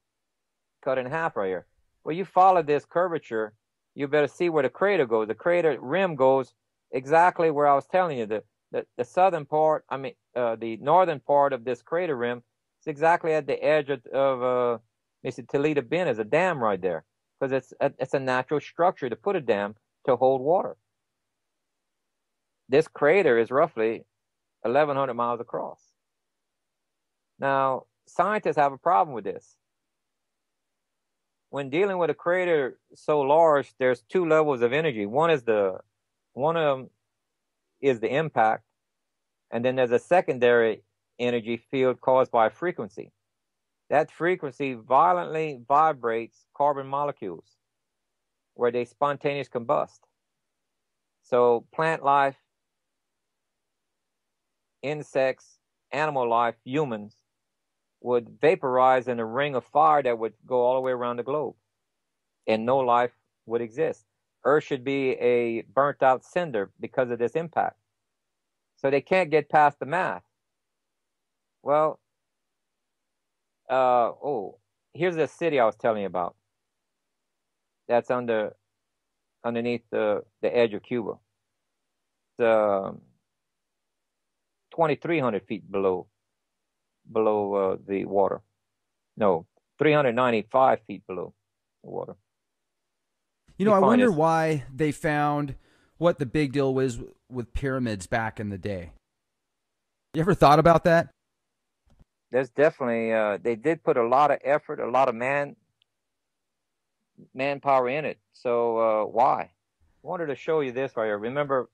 in half right here. Well, you follow this curvature, you better see where the crater goes. The crater rim goes exactly where I was telling you. The southern part, the northern part of this crater rim is exactly at the edge of Toledo Bend. Is a dam right there, because it's a natural structure to put a dam to hold water. This crater is roughly 1,100 miles across. Now, scientists have a problem with this. When dealing with a crater so large, there's two levels of energy. One of them is the impact, and then there's a secondary energy field caused by frequency. That frequency violently vibrates carbon molecules where they spontaneously combust. So plant life, insects, animal life, humans would vaporize in a ring of fire that would go all the way around the globe, and no life would exist. Earth should be a burnt out cinder because of this impact. So they can't get past the math. Well, here's the city I was telling you about. That's underneath the edge of Cuba. 2,300 feet below the water. No, 395 feet below the water. You know, I wonder why they found what the big deal was with pyramids back in the day. You ever thought about that? There's definitely they did put a lot of effort, a lot of manpower in it. So why? I wanted to show you this right here. Remember,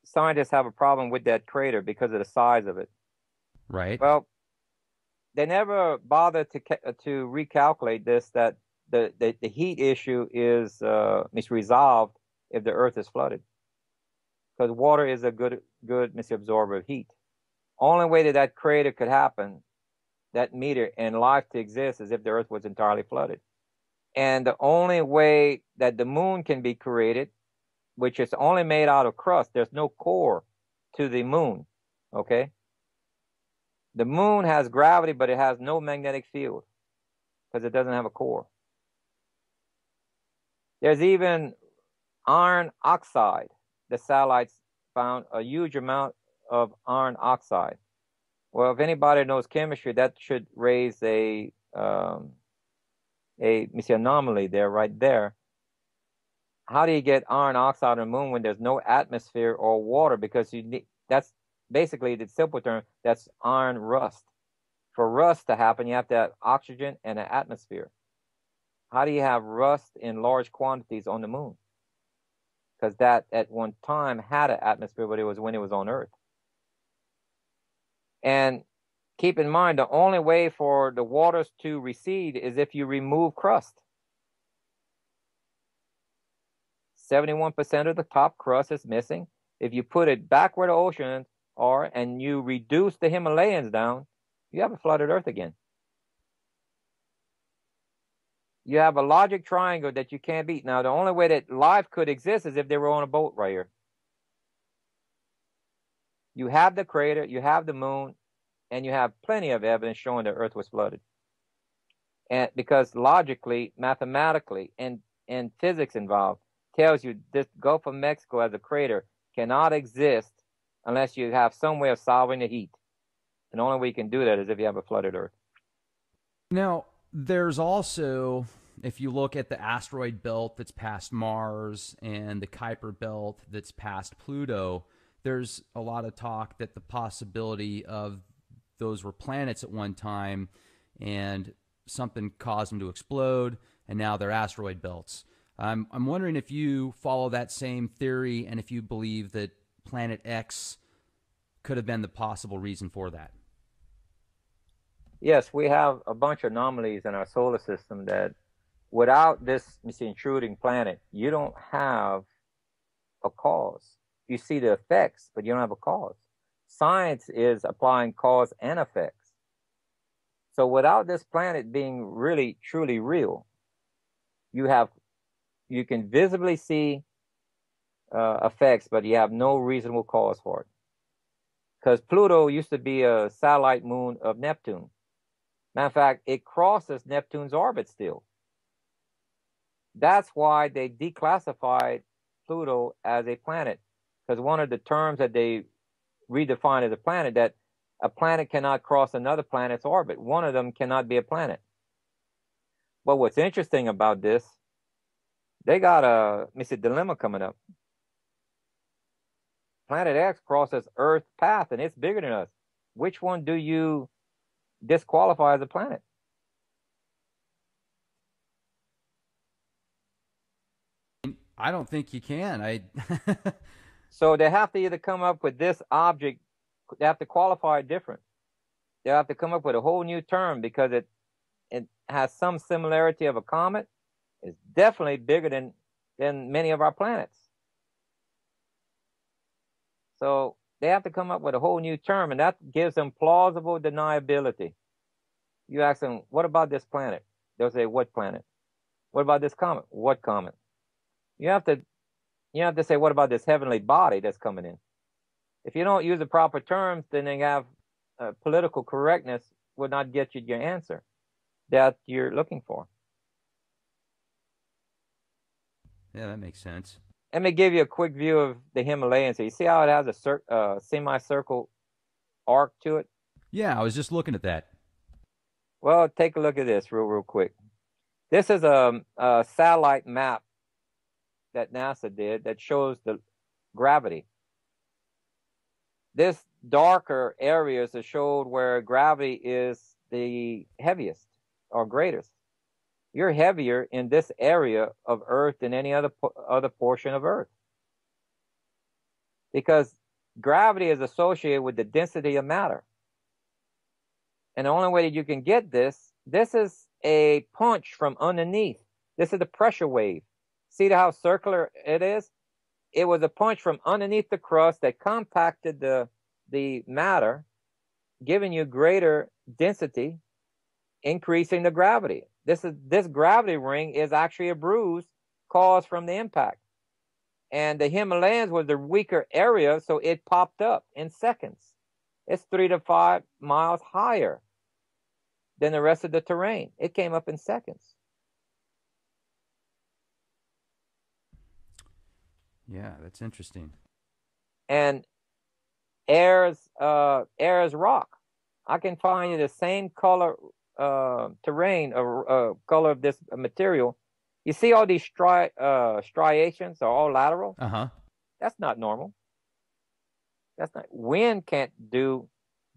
scientists have a problem with that crater because of the size of it. Right. Well, they never bothered to recalculate this, that the heat issue is resolved if the Earth is flooded, because water is a good absorber of heat. Only way that crater could happen, that meter, and life to exist, is if the Earth was entirely flooded. And the only way that the moon can be created, which is only made out of crust, there's no core to the moon, okay? The moon has gravity, but it has no magnetic field because it doesn't have a core. There's even iron oxide. The satellites found a huge amount of iron oxide. Well, if anybody knows chemistry, that should raise a anomaly there, right there. How do you get iron oxide on the moon when there's no atmosphere or water? Because that's basically the simple term, that's iron rust. For rust to happen, you have to have oxygen and an atmosphere. How do you have rust in large quantities on the moon? Because that at one time had an atmosphere, but it was when it was on Earth. And keep in mind, the only way for the waters to recede is if you remove crust. 71% of the top crust is missing. If you put it back where the oceans are and you reduce the Himalayas down, you have a flooded Earth again. You have a logic triangle that you can't beat. Now, the only way that life could exist is if they were on a boat right here. You have the crater, you have the moon, and you have plenty of evidence showing the Earth was flooded. And because logically, mathematically, and physics involved, tells you this Gulf of Mexico as a crater cannot exist unless you have some way of solving the heat. And the only way you can do that is if you have a flooded Earth. Now, there's also, if you look at the asteroid belt that's past Mars and the Kuiper belt that's past Pluto, there's a lot of talk that the possibility of those were planets at one time and something caused them to explode, and now they're asteroid belts. I'm wondering if you follow that same theory and if you believe that Planet X could have been the possible reason for that. Yes, we have a bunch of anomalies in our solar system that without this intruding planet, you don't have a cause. You see the effects, but you don't have a cause. Science is applying cause and effects. So without this planet being really, truly real, you can visibly see effects, but you have no reasonable cause for it. Because Pluto used to be a satellite moon of Neptune. Matter of fact, it crosses Neptune's orbit still. That's why they declassified Pluto as a planet. Because one of the terms that they redefined as a planet, that a planet cannot cross another planet's orbit. One of them cannot be a planet. But what's interesting about this, they got a dilemma coming up. Planet X crosses Earth's path, and it's bigger than us. Which one do you disqualify as a planet? I don't think you can. So they have to either come up with this object, they have to qualify it different. They have to come up with a whole new term because it has some similarity of a comet. It's definitely bigger than many of our planets. So they have to come up with a whole new term, and that gives them plausible deniability. You ask them, what about this planet? They'll say, what planet? What about this comet? What comet? You have to say, what about this heavenly body that's coming in? If you don't use the proper terms, then they have political correctness will not get you your answer that you're looking for. Yeah, that makes sense. Let me give you a quick view of the Himalayas. So you see how it has a semicircle arc to it? Yeah, I was just looking at that. Well, take a look at this real quick. This is a satellite map that NASA did that shows the gravity. This darker areas that showed where gravity is the heaviest or greatest. You're heavier in this area of Earth than any other portion of Earth, because gravity is associated with the density of matter. And the only way that you can get this is a punch from underneath. This is the pressure wave. See how circular it is? It was a punch from underneath the crust that compacted the matter, giving you greater density, increasing the gravity. This gravity ring is actually a bruise caused from the impact. And the Himalayas was the weaker area, so it popped up in seconds. It's 3 to 5 miles higher than the rest of the terrain. It came up in seconds. Yeah, that's interesting. And air is rock. I can find you the same color terrain, color of this material. You see all these striations are all lateral? Uh-huh. That's not normal. That's not. Wind can't do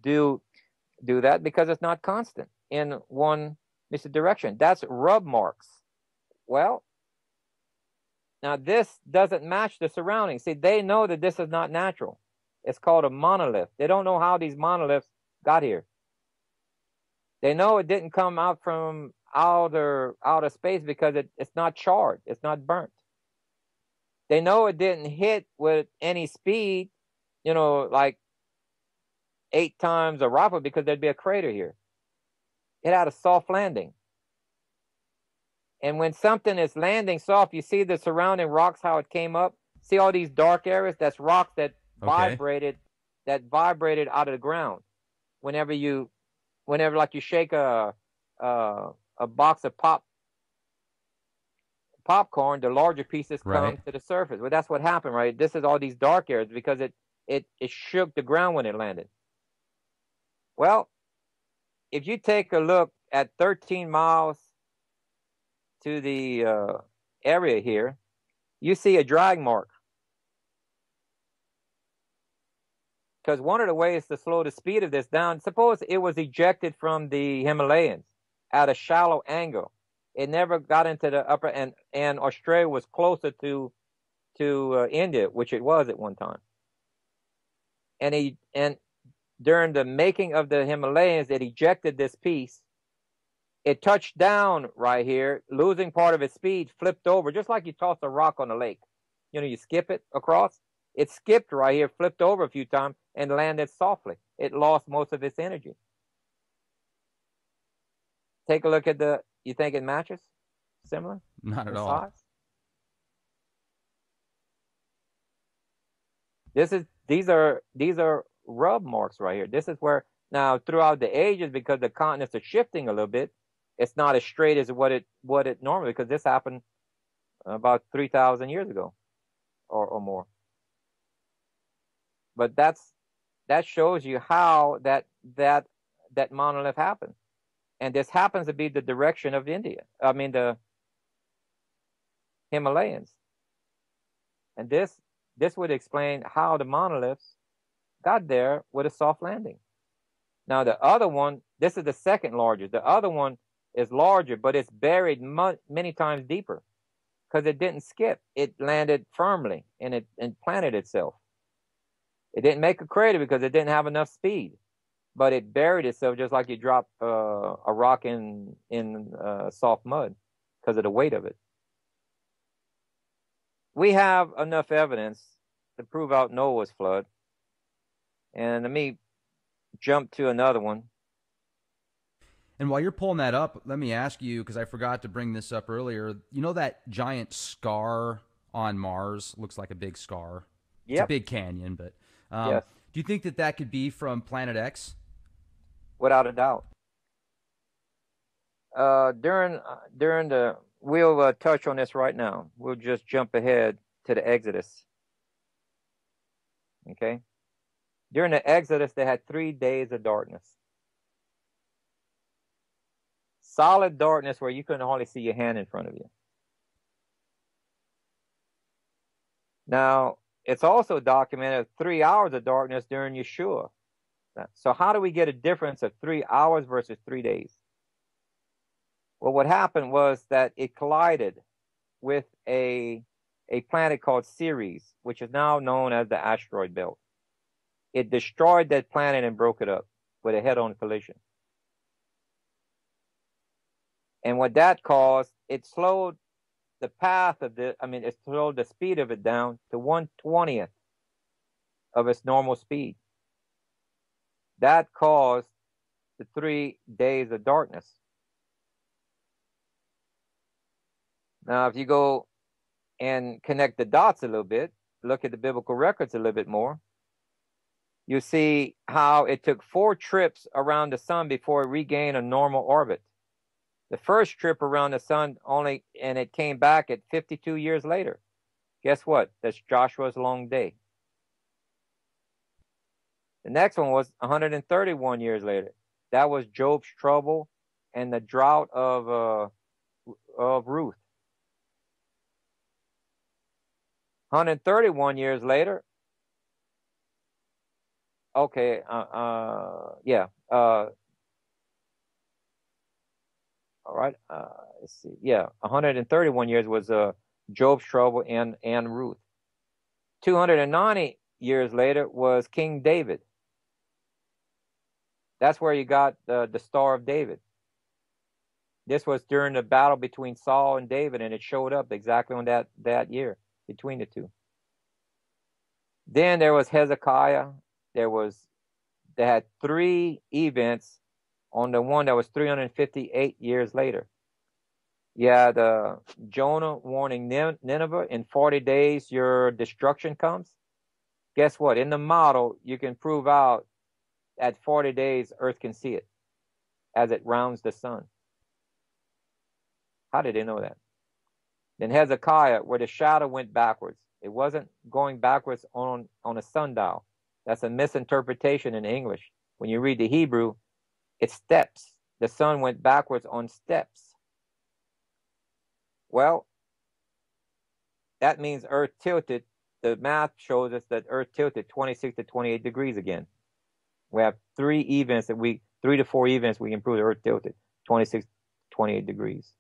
that because it's not constant in one direction. That's rub marks. Well, now this doesn't match the surroundings. See, they know that this is not natural. It's called a monolith. They don't know how these monoliths got here. They know it didn't come out from outer space because it's not charred. It's not burnt. They know it didn't hit with any speed, like 8 times a rocket, because there'd be a crater here. It had a soft landing. And when something is landing soft, you see the surrounding rocks, how it came up. See all these dark areas? That's rocks that vibrated out of the ground. Whenever like you shake a box of popcorn, the larger pieces come to the surface. Well, that's what happened, right? This is all these dark areas because it shook the ground when it landed. Well, if you take a look at 13 miles to the area here, you see a drag mark. Because one of the ways to slow the speed of this down, suppose it was ejected from the Himalayas at a shallow angle. It never got into the upper, and Australia was closer to India, which it was at one time. And during the making of the Himalayas, it ejected this piece. It touched down right here, losing part of its speed, flipped over, just like you toss a rock on a lake. You skip it across. It skipped right here, flipped over a few times, and landed softly. It lost most of its energy. Take a look at you think it matches? Similar? Not at all. Size? These are rub marks right here. This is where, now throughout the ages, because the continents are shifting a little bit, it's not as straight as what it normally, because this happened about 3,000 years ago or more. But that shows you how that monolith happened. And this happens to be the direction of the Himalayas. And this would explain how the monoliths got there with a soft landing. Now the other one, this is the second largest. The other one is larger, but it's buried many times deeper because it didn't skip. It landed firmly and it planted itself. It didn't make a crater because it didn't have enough speed, but it buried itself just like you drop a rock in soft mud because of the weight of it. We have enough evidence to prove out Noah's flood. And let me jump to another one. And while you're pulling that up, let me ask you, because I forgot to bring this up earlier, that giant scar on Mars? Looks like a big scar. Yep. It's a big canyon, but yes. Do you think that could be from Planet X? Without a doubt. During the, we'll touch on this right now. We'll just jump ahead to the Exodus. Okay? During the Exodus, they had 3 days of darkness. Solid darkness where you couldn't hardly see your hand in front of you. Now, it's also documented 3 hours of darkness during Yeshua. So how do we get a difference of 3 hours versus 3 days? Well, what happened was that it collided with a planet called Ceres, which is now known as the asteroid belt. It destroyed that planet and broke it up with a head-on collision. And what that caused, it slowed the path of it slowed the speed of it down to 1/20th of its normal speed. That caused the 3 days of darkness. Now, if you go and connect the dots a little bit, look at the biblical records a little bit more, you see how it took 4 trips around the sun before it regained a normal orbit. The first trip around the sun and it came back at 52 years later. Guess what? That's Joshua's long day. The next one was 131 years later. That was Job's trouble and the drought of Ruth. 131 years later. Okay, yeah. All right. Let's see. Yeah, 131 years was Job's trouble and Ruth. 290 years later was King David. That's where you got the Star of David. This was during the battle between Saul and David, and it showed up exactly on that year between the two. Then there was Hezekiah. They had 3 events on the one that was 358 years later. You had Jonah warning Nineveh, in 40 days your destruction comes. Guess what? In the model, you can prove out at 40 days Earth can see it as it rounds the sun. How did they know that? Then Hezekiah, where the shadow went backwards. It wasn't going backwards on a sundial. That's a misinterpretation in English. When you read the Hebrew, it's steps. The sun went backwards on steps. Well, that means Earth tilted. The math shows us that Earth tilted 26 to 28 degrees again. We have 3 to 4 events we can prove the Earth tilted 26 to 28 degrees.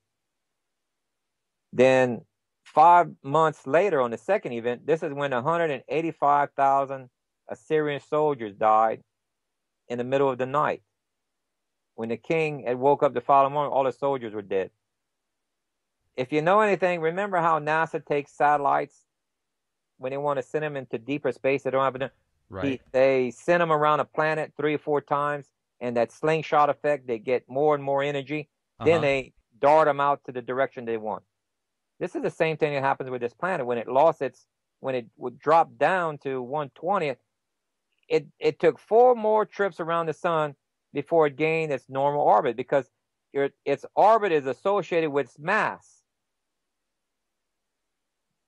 Then 5 months later on the second event, this is when 185,000 Assyrian soldiers died in the middle of the night. When the king had woke up the following morning, all the soldiers were dead. If you know anything, remember how NASA takes satellites when they want to send them into deeper space. They don't have right. They send them around a planet 3 or 4 times, and that slingshot effect, they get more and more energy. Then they dart them out to the direction they want. This is the same thing that happens with this planet. When it would drop down to 1/20th, it took 4 more trips around the sun before it gained its normal orbit, because its orbit is associated with its mass.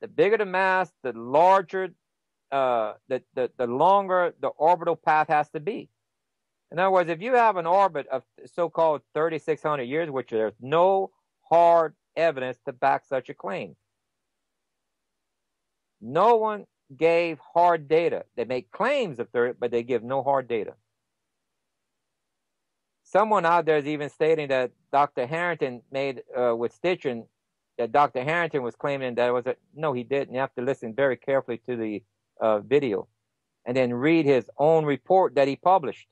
The bigger the mass, the larger, the longer the orbital path has to be. In other words, if you have an orbit of so-called 3,600 years, which there's no hard evidence to back such a claim. No one gave hard data. They make claims of 30, but they give no hard data. Someone out there is even stating that Dr. Harrington made with stitching, that Dr. Harrington was claiming that it was no, he didn't. You have to listen very carefully to the video and then read his own report that he published.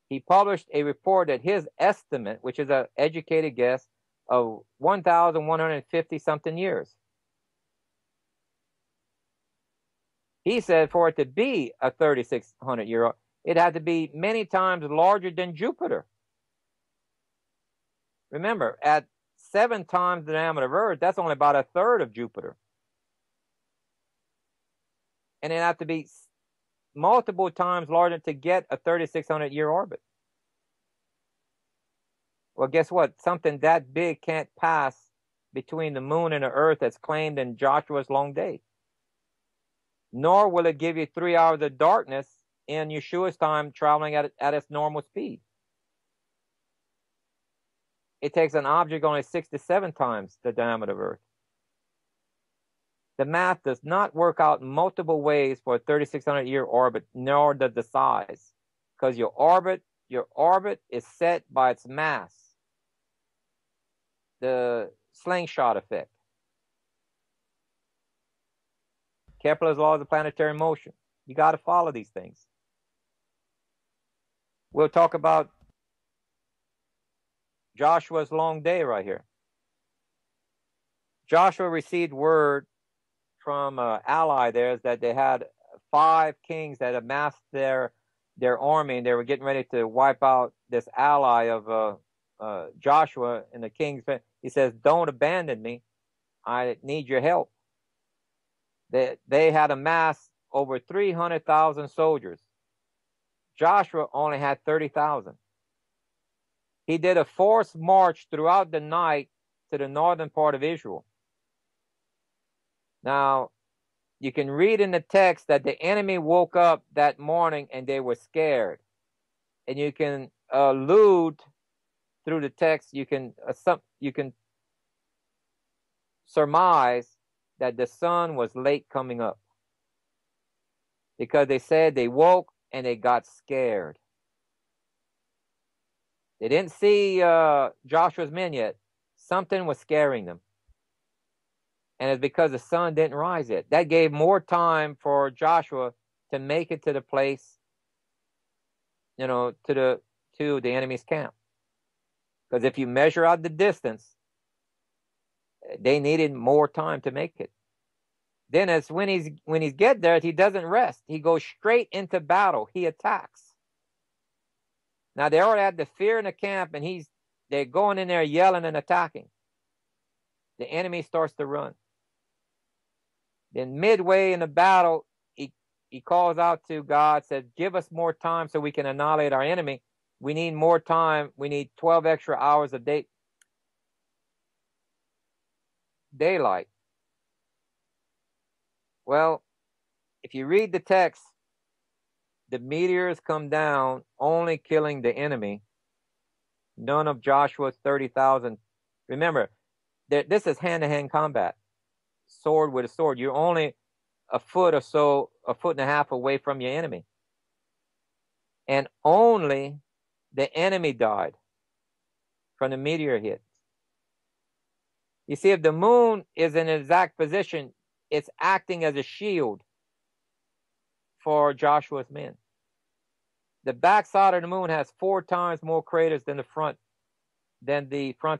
He published a report that his estimate, which is an educated guess, of 1,150 something years. He said for it to be a 3,600 year old, it had to be many times larger than Jupiter. Remember, at 7 times the diameter of Earth, that's only about 1/3 of Jupiter. And it had to be multiple times larger to get a 3,600 year orbit. Well, guess what? Something that big can't pass between the moon and the Earth that's claimed in Joshua's long day. nor will it give you 3 hours of darkness in Yeshua's time traveling at its normal speed. It takes an object only 6 to 7 times the diameter of Earth. The math does not work out multiple ways for a 3,600-year orbit, nor does the size, because your orbit is set by its mass, the slingshot effect. Kepler's laws of planetary motion. You got to follow these things. We'll talk about Joshua's long day right here. Joshua received word from an ally theirs that they had 5 kings that amassed their army, and they were getting ready to wipe out this ally of Joshua and the kings. He says, "Don't abandon me. I need your help." They had amassed over 300,000 soldiers. Joshua only had 30,000. He did a forced march throughout the night to the northern part of Israel. Now, you can read in the text that the enemy woke up that morning and they were scared. And you can allude through the text, you can surmise that the sun was late coming up, because they said they woke and they got scared. They didn't see Joshua's men yet. Something was scaring them. And it's because the sun didn't rise yet. That gave more time for Joshua to make it to the place, to the enemy's camp. Because if you measure out the distance, they needed more time to make it. Then as when he's get there, he doesn't rest. He goes straight into battle. He attacks. Now they already had the fear in the camp, and they're going in there yelling and attacking. The enemy starts to run. Then midway in the battle, he calls out to God, says, "Give us more time so we can annihilate our enemy. We need more time. We need 12 extra hours of daylight." Well, if you read the text, the meteors come down, only killing the enemy. None of Joshua's 30,000. Remember, this is hand-to-hand combat. Sword with a sword. You're only a foot and a half away from your enemy. And only the enemy died from the meteor hit. You see, if the moon is in an exact position, it's acting as a shield for Joshua's men. The back side of the moon has 4 times more craters than the front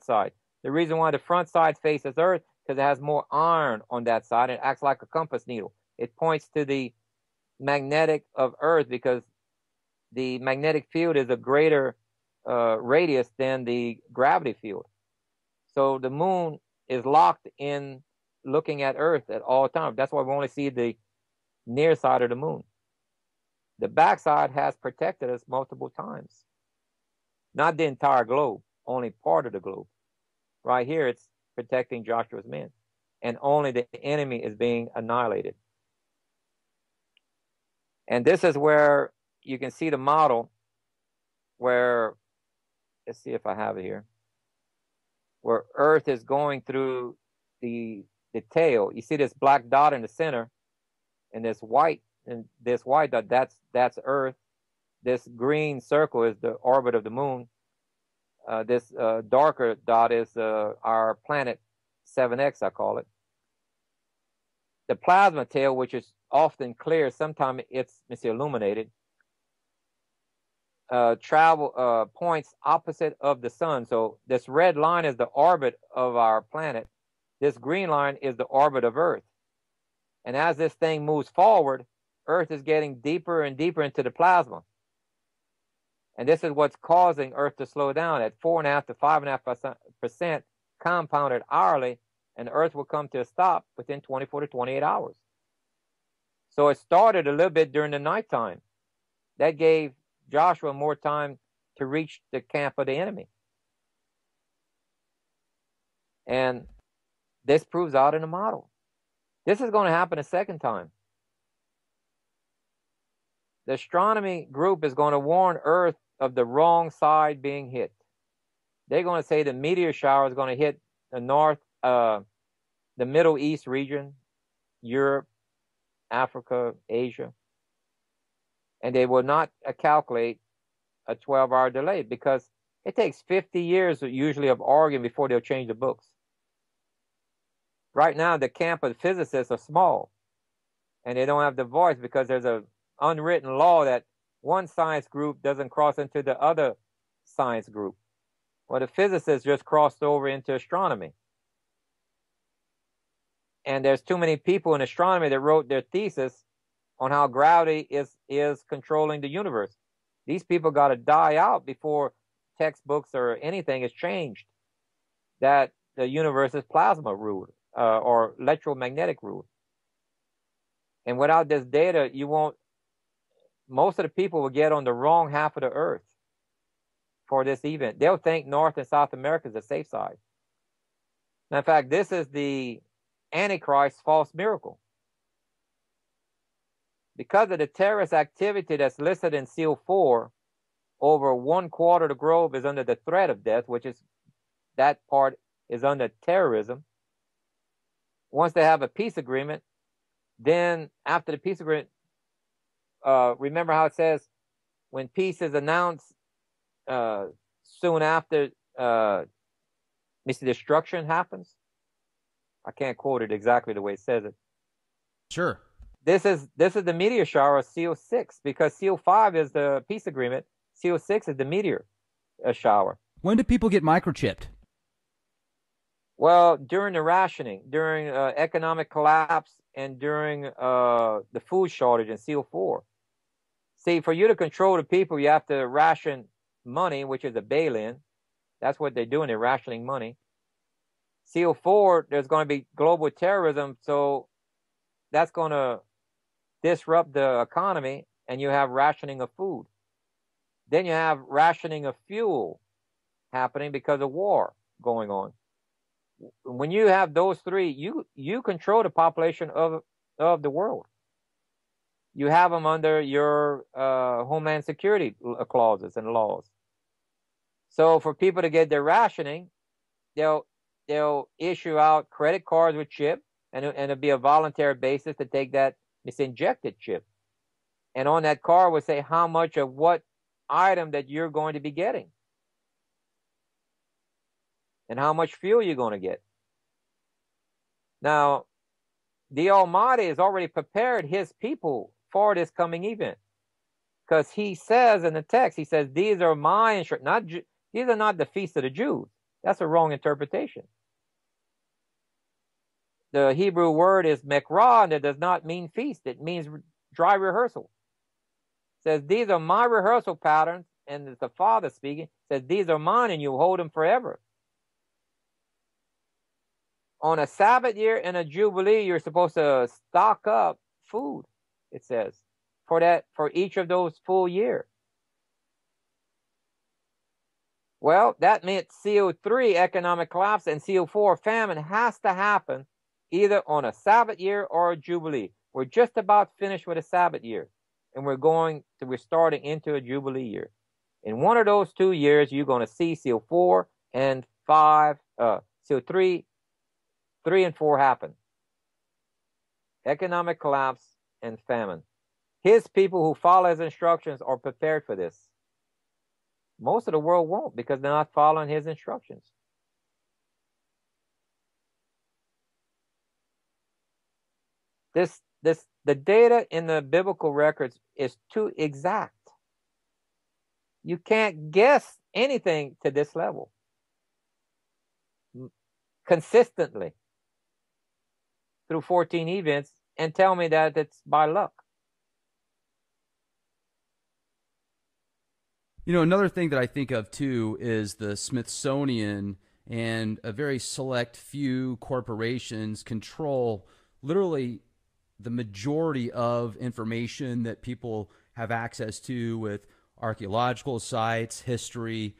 side. The reason why the front side faces Earth, because it has more iron on that side. It acts like a compass needle. It points to the magnetic of Earth, because the magnetic field is a greater radius than the gravity field. So the moon is locked in looking at Earth at all times. That's why we only see the near side of the moon. The backside has protected us multiple times. Not the entire globe, only part of the globe. Right here, it's protecting Joshua's men. And only the enemy is being annihilated. And this is where you can see the model where, let's see if I have it here, where Earth is going through the tail. You see this black dot in the center, and this white dot, that's Earth. This green circle is the orbit of the moon. This darker dot is our planet 7X, I call it. The plasma tail, which is often clear, sometimes it's illuminated, points opposite of the sun. So this red line is the orbit of our planet. This green line is the orbit of Earth. And as this thing moves forward, Earth is getting deeper and deeper into the plasma. And this is what's causing Earth to slow down at 4.5 to 5.5% compounded hourly, and Earth will come to a stop within 24 to 28 hours. So it started a little bit during the nighttime. That gave Joshua more time to reach the camp of the enemy. And this proves out in the model. This is going to happen a second time. the astronomy group is going to warn Earth of the wrong side being hit. They're going to say the meteor shower is going to hit the the Middle East region, Europe, Africa, Asia. And they will not calculate a 12-hour delay because it takes 50 years usually of arguing before they'll change the books. Right now, the camp of physicists are small, and they don't have the voice because there's an unwritten law that one science group doesn't cross into the other science group. Well, the physicists just crossed over into astronomy. And there's too many people in astronomy that wrote their thesis on how gravity is controlling the universe. These people got to die out before textbooks or anything is changed that the universe is plasma ruled or electromagnetic ruled. And without this data, most of the people will get on the wrong half of the earth for this event. They'll think North and South America is the safe side. Now, in fact, this is the Antichrist false miracle. Because of the terrorist activity that's listed in Seal 4, over 1/4 of the globe is under the threat of death, that part is under terrorism. Once they have a peace agreement, then after the peace agreement, remember how it says when peace is announced, soon after destruction happens? I can't quote it exactly the way it says it. Sure. This is the meteor shower of Seal 6 because Seal 5 is the peace agreement. Seal 6 is the meteor shower. When do people get microchipped? Well, during the rationing, during economic collapse, and during the food shortage in Seal 4. See, for you to control the people, you have to ration money, which is a bail-in. That's what they're doing. They're rationing money. Seal 4, there's going to be global terrorism, so that's going to disrupt the economy, and you have rationing of food. Then you have rationing of fuel happening because of war going on. When you have those three, you control the population of the world. You have them under your Homeland Security clauses and laws. So for people to get their rationing, they'll issue out credit cards with chip, and it'll be a voluntary basis to take that misinjected chip. And on that card will say how much of what item that you're going to be getting and how much fuel you're going to get. Now, the Almighty has already prepared his people for this coming event, because he says in the text, he says, these are my instructions. These are not the feast of the Jews. That's a wrong interpretation. The Hebrew word is mekra, and it does not mean feast. It means dry rehearsal. It says, these are my rehearsal patterns, and it's the Father speaking. It says, these are mine, and you hold them forever. On a Sabbath year and a Jubilee, you're supposed to stock up food, it says, for each of those full year. Well, that meant Seal 3, economic collapse, and Seal 4, famine, has to happen either on a Sabbath year or a Jubilee. We're just about finished with a Sabbath year, and we're starting into a Jubilee year. In one of those 2 years, you're going to see Seal 4 and 5, Seal 3 and 4 happen. Economic collapse and famine. His people who follow his instructions are prepared for this. Most of the world won't, because they're not following his instructions. The data in the biblical records is too exact. You can't guess anything to this level consistently through 14 events and tell me that it's by luck. You know, another thing that I think of too is the Smithsonian and a very select few corporations control literally the majority of information that people have access to with archaeological sites, history,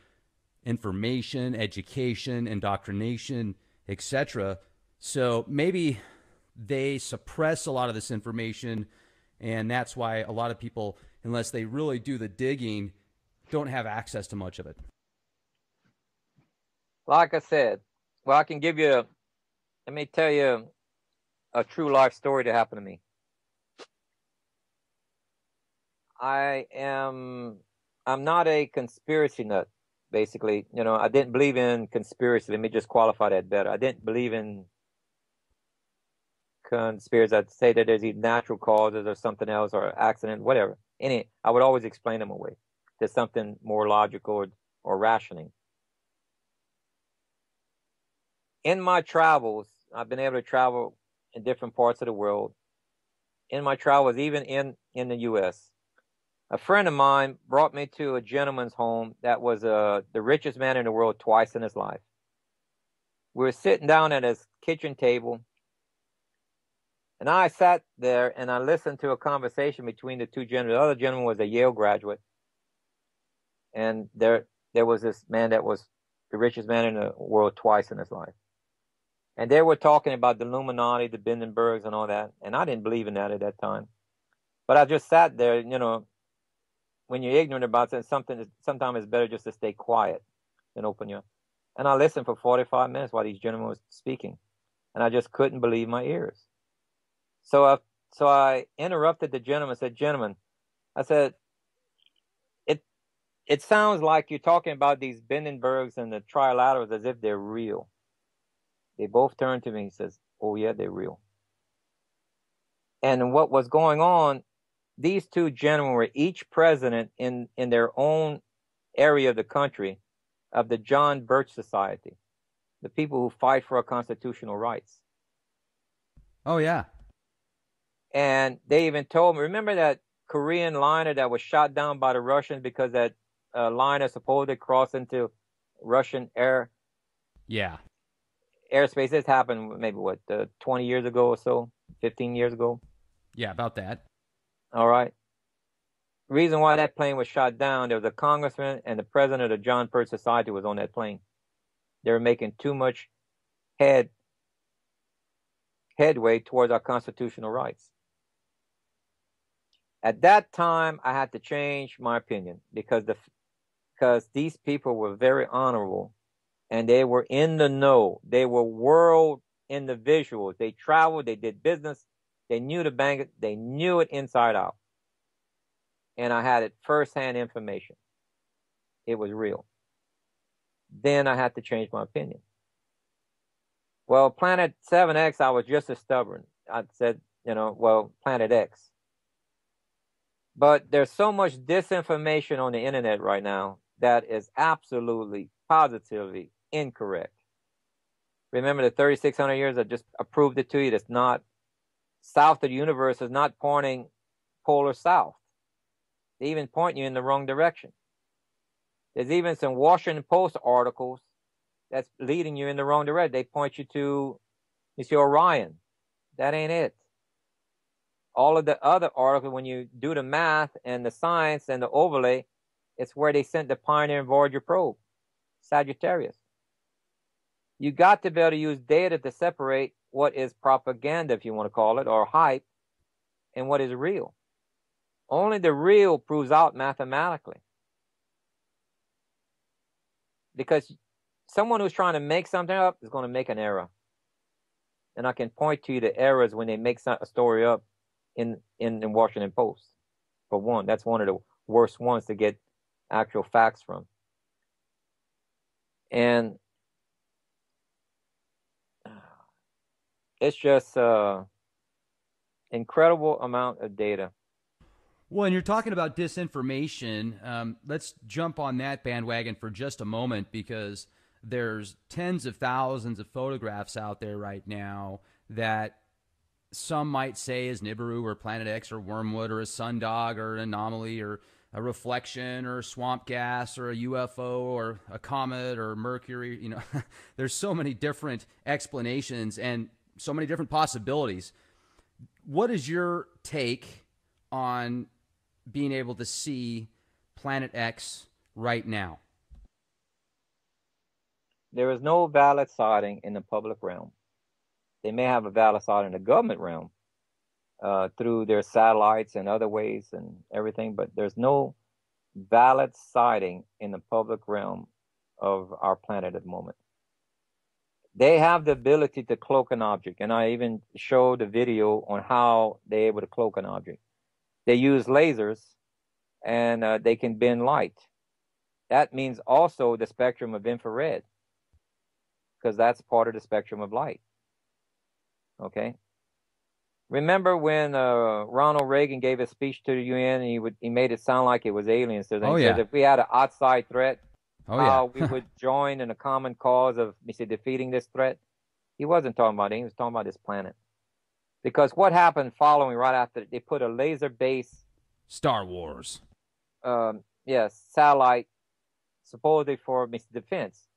information, education, indoctrination, etc. So maybe they suppress a lot of this information, and that's why a lot of people unless they really do the digging, don't have access to much of it. Like I said, well, I can give you, let me tell you a true life story that happened to me. I'm not a conspiracy nut, basically. You know, I didn't believe in conspiracy. Let me just qualify that better. I didn't believe in conspiracy. I'd say that there's either natural causes or something else or accident, whatever. I would always explain them away. There's something more logical or rationing. In my travels, I've been able to travel in different parts of the world. In my travels, even in the U.S., a friend of mine brought me to a gentleman's home that was the richest man in the world twice in his life. We were sitting down at his kitchen table, and I sat there and I listened to a conversation between the two gentlemen. The other gentleman was a Yale graduate, and there was this man that was the richest man in the world twice in his life. And they were talking about the Illuminati, the Hindenburgs, and all that. And I didn't believe in that at that time. But I just sat there, you know, when you're ignorant about something, sometimes it's better just to stay quiet than open your. And I listened for 45 minutes while these gentlemen was speaking. And I just couldn't believe my ears. So I interrupted the gentleman and said, "Gentlemen," I said, it sounds like you're talking about these Hindenburgs and the trilaterals as if they're real. They both turned to me and says, "Oh yeah, they're real." And what was going on, these two gentlemen were each president in their own area of the country of the John Birch Society, the people who fight for our constitutional rights. Oh, yeah. And they even told me, remember that Korean liner that was shot down by the Russians because that liner supposedly crossed into Russian airspace? This happened maybe, 20 years ago or so, 15 years ago? Yeah, about that. All right. Reason why that plane was shot down, there was a congressman and the president of the John Birch Society was on that plane. They were making too much headway towards our constitutional rights. At that time, I had to change my opinion because these people were very honorable and they were in the know. They were world individuals. They traveled, they did business, they knew the bank, they knew it inside out. And I had it firsthand information. It was real. Then I had to change my opinion. Well, Planet 7X, I was just as stubborn. I said, Planet X. But there's so much disinformation on the internet right now that is absolutely, positively incorrect. Remember the 3,600 years, I just proved it to you. That's not south of the universe is not pointing polar south. They even point you in the wrong direction. There's even some Washington Post articles that's leading you in the wrong direction. They point you to Monsieur Orion. That ain't it. All of the other articles, when you do the math and the science and the overlay, it's where they sent the Pioneer and Voyager probe, Sagittarius. You got to be able to use data to separate what is propaganda, if you want to call it, or hype, and what is real. Only the real proves out mathematically. Because someone who's trying to make something up is going to make an error. And I can point to you the errors when they make a story up in the Washington Post. For one, that's one of the worst ones to get actual facts from. And it's just incredible amount of data. Well, and you're talking about disinformation. Let's jump on that bandwagon for just a moment, because there's tens of thousands of photographs out there right now that some might say is Nibiru or Planet X or Wormwood or a sundog or an anomaly or a reflection or swamp gas or a UFO or a comet or Mercury. You know, there's so many different explanations and so many different possibilities. What is your take on being able to see Planet X right now? There is no valid sighting in the public realm. They may have a valid sighting in the government realm, through their satellites and other ways and everything, but there's no valid sighting in the public realm of our planet at the moment. They have the ability to cloak an object, and I even showed a video on how they're able to cloak an object. They use lasers, and they can bend light. That means also the spectrum of infrared, because that's part of the spectrum of light. Okay? Remember when Ronald Reagan gave a speech to the UN, and he made it sound like it was aliens. So he said if we had an outside threat, we would join in a common cause of defeating this threat. He wasn't talking about it. He was talking about this planet. Because what happened following right after they put a laser base Star Wars. Satellite supposedly for defense.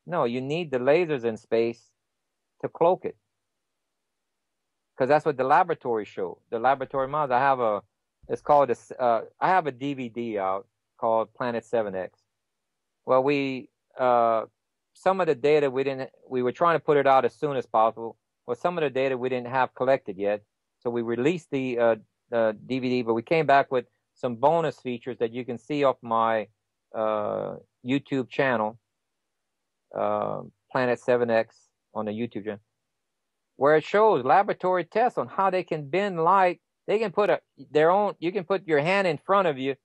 No, you need the lasers in space to cloak it. Because that's what the laboratory showed. The laboratory models. I have a DVD out called Planet 7X. Well, some of the data we were trying to put it out as soon as possible. Well, some of the data we didn't have collected yet. So we released the DVD, but we came back with some bonus features that you can see off my YouTube channel, Planet 7X on the YouTube channel, where it shows laboratory tests on how they can bend light. They can put you can put your hand in front of you,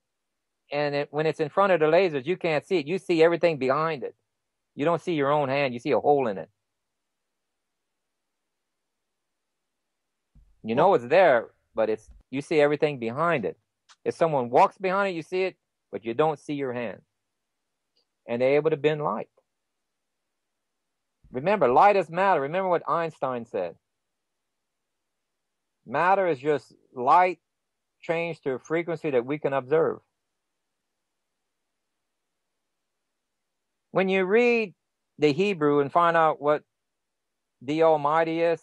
and when it's in front of the lasers, you can't see it. You see everything behind it. You don't see your own hand. You see a hole in it. You know it's there, but you see everything behind it. If someone walks behind it, you see it, but you don't see your hand. And they're able to bend light. Remember, light is matter. Remember what Einstein said. Matter is just light changed to a frequency that we can observe. When you read the Hebrew and find out what the Almighty is,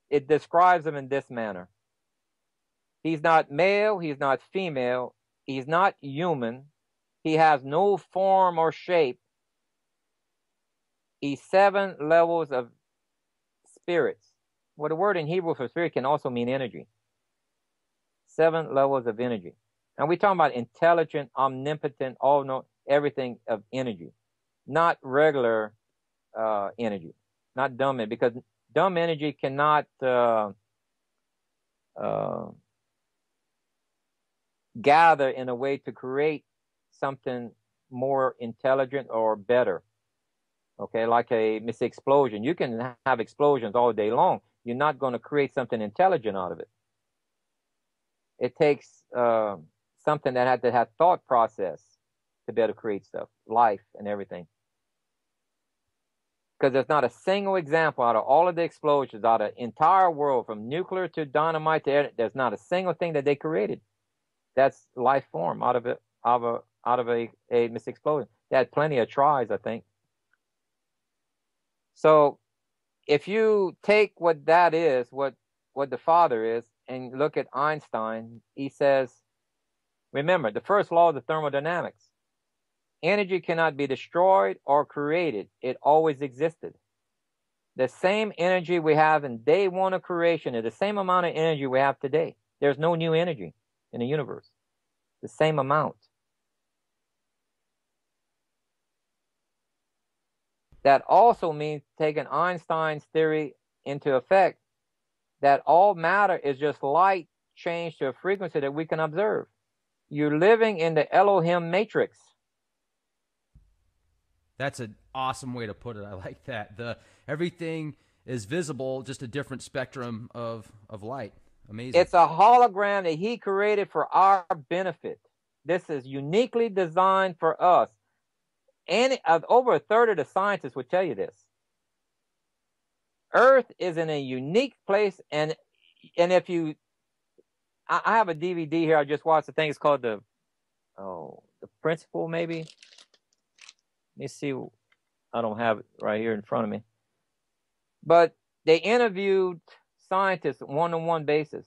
it describes him in this manner. He's not male, he's not female, he's not human, he has no form or shape. He's 7 levels of spirits. Well, the word in Hebrew for spirit can also mean energy. 7 levels of energy. And we're talking about intelligent, omnipotent, all-knowing, everything of energy. Not regular energy. Not dumb energy. Because dumb energy cannot gather in a way to create something more intelligent or better. Okay, like a explosion. You can have explosions all day long. You're not going to create something intelligent out of it. It takes something that had to have thought process to be able to create stuff, life and everything. Because there's not a single example out of all of the explosions, out of the entire world, from nuclear to dynamite to air, there's not a single thing that they created that's life form out of a explosion. They had plenty of tries, I think. So if you take what that is, what the Father is, and look at Einstein, he says, remember, the first law of the thermodynamics, energy cannot be destroyed or created. It always existed. The same energy we have in day one of creation is the same amount of energy we have today. There's no new energy in the universe. The same amount. That also means, taking Einstein's theory into effect, that all matter is just light changed to a frequency that we can observe. You're living in the Elohim matrix. That's an awesome way to put it. I like that. Everything is visible, just a different spectrum of light. Amazing. It's a hologram that he created for our benefit. This is uniquely designed for us. And over a third of the scientists would tell you this. Earth is in a unique place, and if you, I have a DVD here. I just watched. The thing is called the Principle, maybe. Let me see. I don't have it right here in front of me. But they interviewed scientists on a one-on-one basis,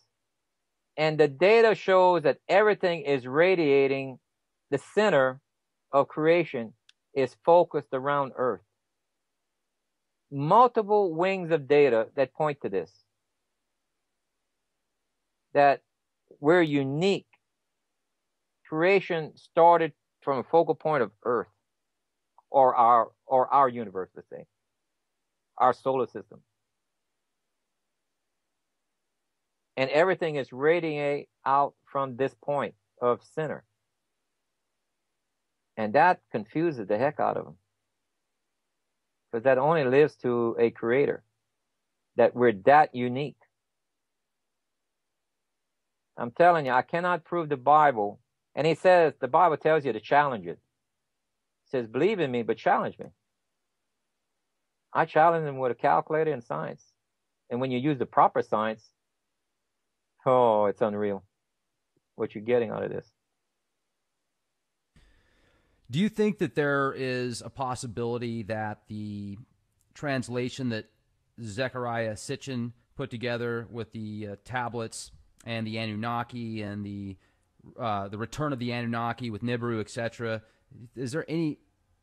and the data shows that everything is radiating. The center of creation is focused around Earth. Multiple wings of data that point to this. that we're unique. Creation started from a focal point of Earth, or our universe, let's say, our solar system. And everything is radiate out from this point of center. And that confuses the heck out of them. Because that only lives to a creator. That we're that unique. I'm telling you, I cannot prove the Bible. And he says, the Bible tells you to challenge it. It says, believe in me, but challenge me. I challenge them with a calculator and science. And when you use the proper science, oh, it's unreal what you're getting out of this. Do you think that there is a possibility that the translation that Zecharia Sitchin put together with the tablets and the Anunnaki and the return of the Anunnaki with Nibiru, etc., is there any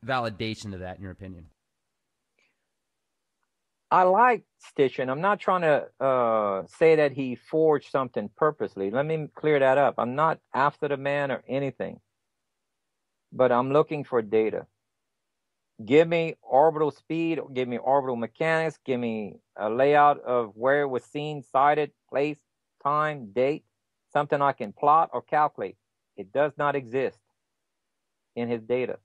validation to that in your opinion? I like Sitchin. I'm not trying to say that he forged something purposely. Let me clear that up. I'm not after the man or anything, but I'm looking for data. Give me orbital speed, give me orbital mechanics, give me a layout of where it was seen, sighted, place, time, date, something I can plot or calculate. It does not exist in his data.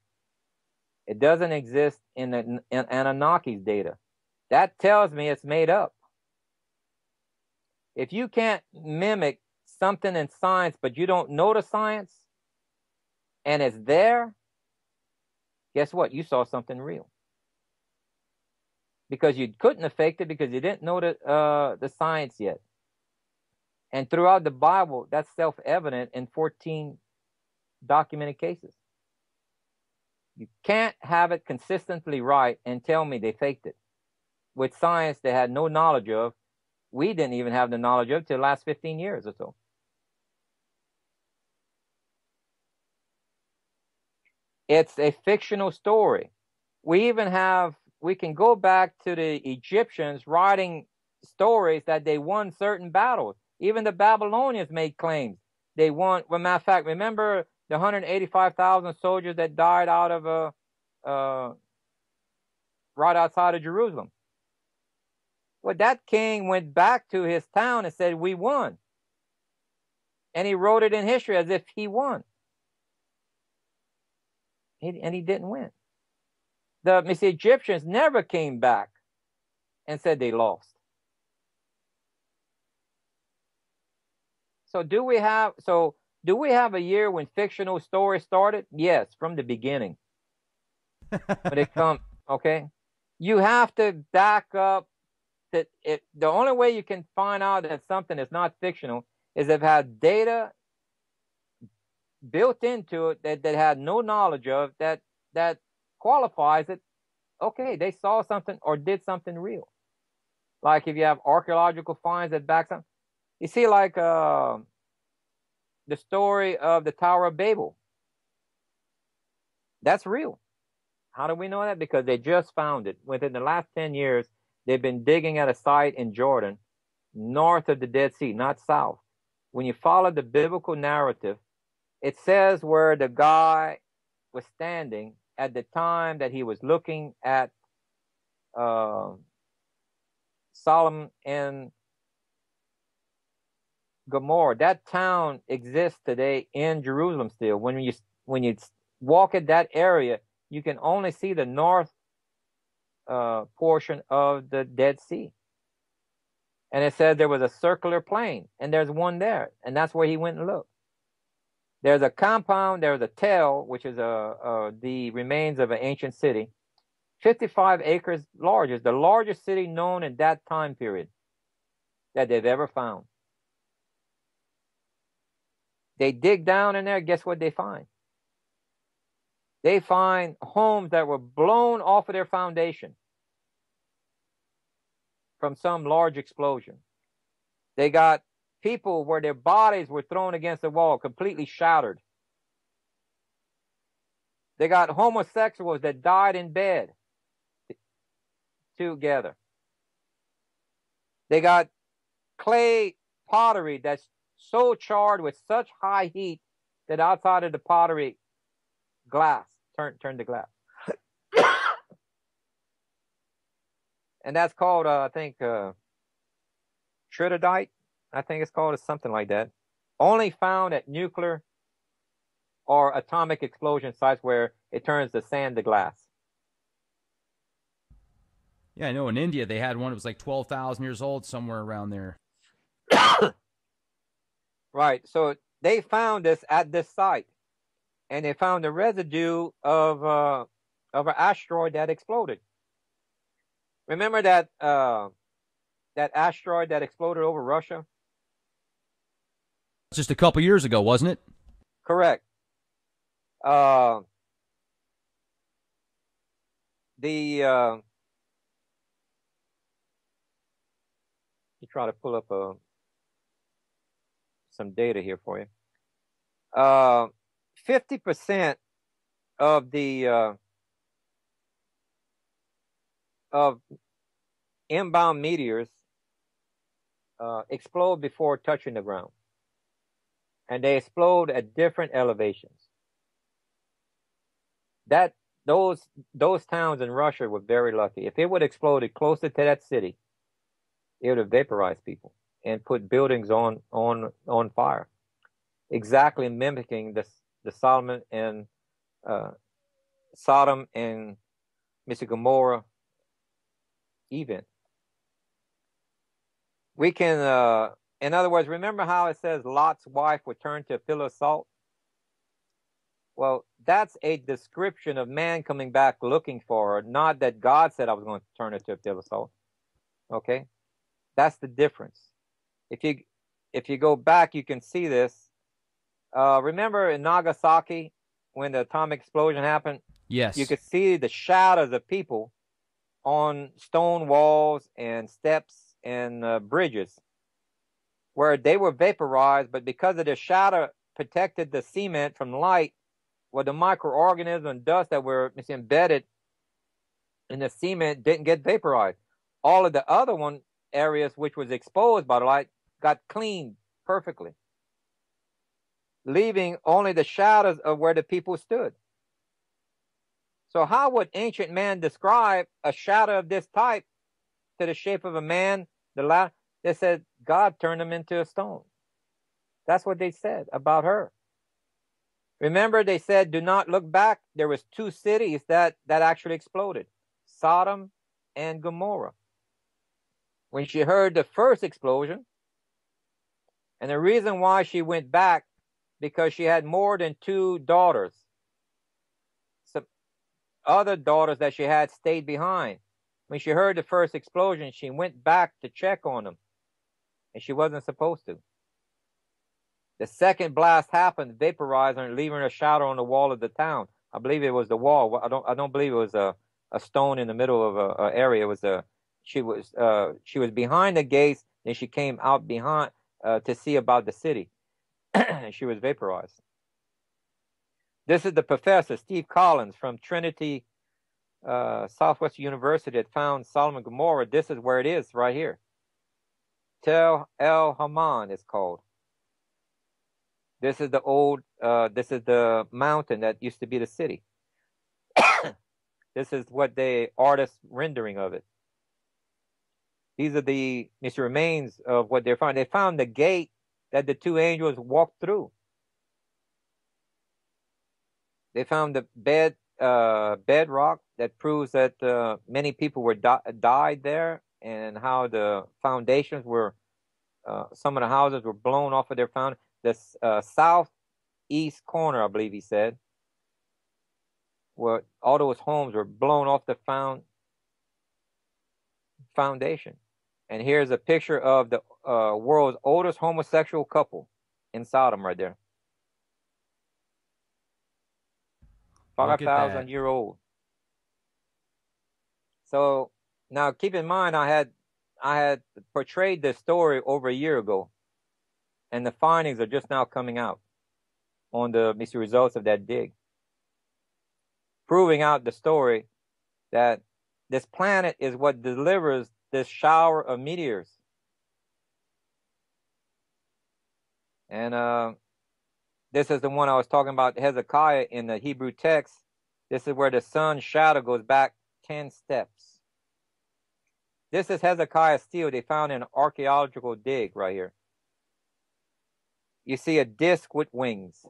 It doesn't exist in Anunnaki's data. That tells me it's made up. If you can't mimic something in science, but you don't know the science, and it's there, guess what? You saw something real. Because you couldn't have faked it because you didn't know the science yet. And throughout the Bible, that's self-evident in 14 documented cases. You can't have it consistently right and tell me they faked it. With science they had no knowledge of. We didn't even have the knowledge of till the last 15 years or so. It's a fictional story. We can go back to the Egyptians writing stories that they won certain battles. Even the Babylonians made claims. They won, well, matter of fact, remember the 185,000 soldiers that died out of right outside of Jerusalem? Well, that king went back to his town and said, we won. And he wrote it in history as if he won. And he didn't win. The Egyptians never came back and said they lost. So do we have a year when fictional stories started? Yes, from the beginning. When it comes, okay? You have to back up that the only way you can find out that something is not fictional is if it had data built into it that had no knowledge of that qualifies it. Okay, they saw something or did something real. Like if you have archaeological finds that back something. You see, like the story of the Tower of Babel. That's real. How do we know that? Because they just found it. Within the last 10 years, they've been digging at a site in Jordan, north of the Dead Sea, not south. When you follow the biblical narrative, it says where the guy was standing at the time that he was looking at Sodom and Gomorrah. That town exists today in Jerusalem still. When you walk at that area, you can only see the north portion of the Dead Sea. And it says there was a circular plain, and there's one there, and that's where he went and looked. There's a compound, there's a tell, which is the remains of an ancient city, 55 acres large. It's the largest city known in that time period that they've ever found. They dig down in there, guess what they find? They find homes that were blown off of their foundation from some large explosion. They got people where their bodies were thrown against the wall, completely shattered. They got homosexuals that died in bed together. They got clay pottery that's so charged with such high heat that outside of the pottery, glass turned to glass. And that's called, I think, tritodite. I think it's called, or something like that. Only found at nuclear or atomic explosion sites where it turns the sand to glass. Yeah, I know in India they had one that was like 12,000 years old, somewhere around there. Right. So they found this at this site, and they found the residue of an asteroid that exploded. Remember that that asteroid that exploded over Russia? Just a couple years ago, wasn't it? Correct. You try to pull up some data here for you. 50% of the of inbound meteors explode before touching the ground, and they explode at different elevations. Those towns in Russia were very lucky. If it would have exploded closer to that city, it would have vaporized people and put buildings on fire, exactly mimicking the Sodom and Gomorrah event. We can, in other words, remember how it says Lot's wife would turn to a pillar of salt? Well, that's a description of man coming back looking for her, not that God said I was going to turn her to a pillar of salt. Okay? That's the difference. If you go back, you can see this. Remember in Nagasaki when the atomic explosion happened? Yes. You could see the shadows of people on stone walls and steps and bridges where they were vaporized, but because of the shadow protected the cement from light, well, the microorganisms and dust that were embedded in the cement didn't get vaporized. All of the other areas which was exposed by the light got cleaned perfectly, leaving only the shadows of where the people stood. So how would ancient man describe a shadow of this type to the shape of a man? They said God turned him into a stone. That's what they said about her. Remember, they said, do not look back. There was 2 cities that actually exploded, Sodom and Gomorrah. When she heard the first explosion, and the reason why she went back, because she had more than 2 daughters. Some other daughters that she had stayed behind. When she heard the first explosion, she went back to check on them, and she wasn't supposed to. The second blast happened, vaporized her, leaving a shadow on the wall of the town. I believe it was the wall. I don't believe it was a stone in the middle of a area. It was she was behind the gates, and she came out behind to see about the city, and she was vaporized. This is the professor Steve Collins from Trinity Southwestern University that found Sodom and Gomorrah. This is where it is, right here. Tel El Haman is called. This is this is the mountain that used to be the city. This is what the artist rendering of it. These are the remains of what they found. They found the gate that the 2 angels walked through. They found the bedrock that proves that many people were died there, and how the foundations were, some of the houses were blown off of their foundation. The southeast corner, I believe he said, where all those homes were blown off the foundation. And here's a picture of the world's oldest homosexual couple in Sodom right there. 5,000-year-old. So now keep in mind, I had portrayed this story over a year ago, and the findings are just now coming out on the results of that dig, proving out the story that this planet is what delivers this shower of meteors. And this is the one I was talking about, Hezekiah, in the Hebrew text. This is where the sun's shadow goes back 10 steps. This is Hezekiah's stele they found in an archaeological dig right here. You see a disc with wings.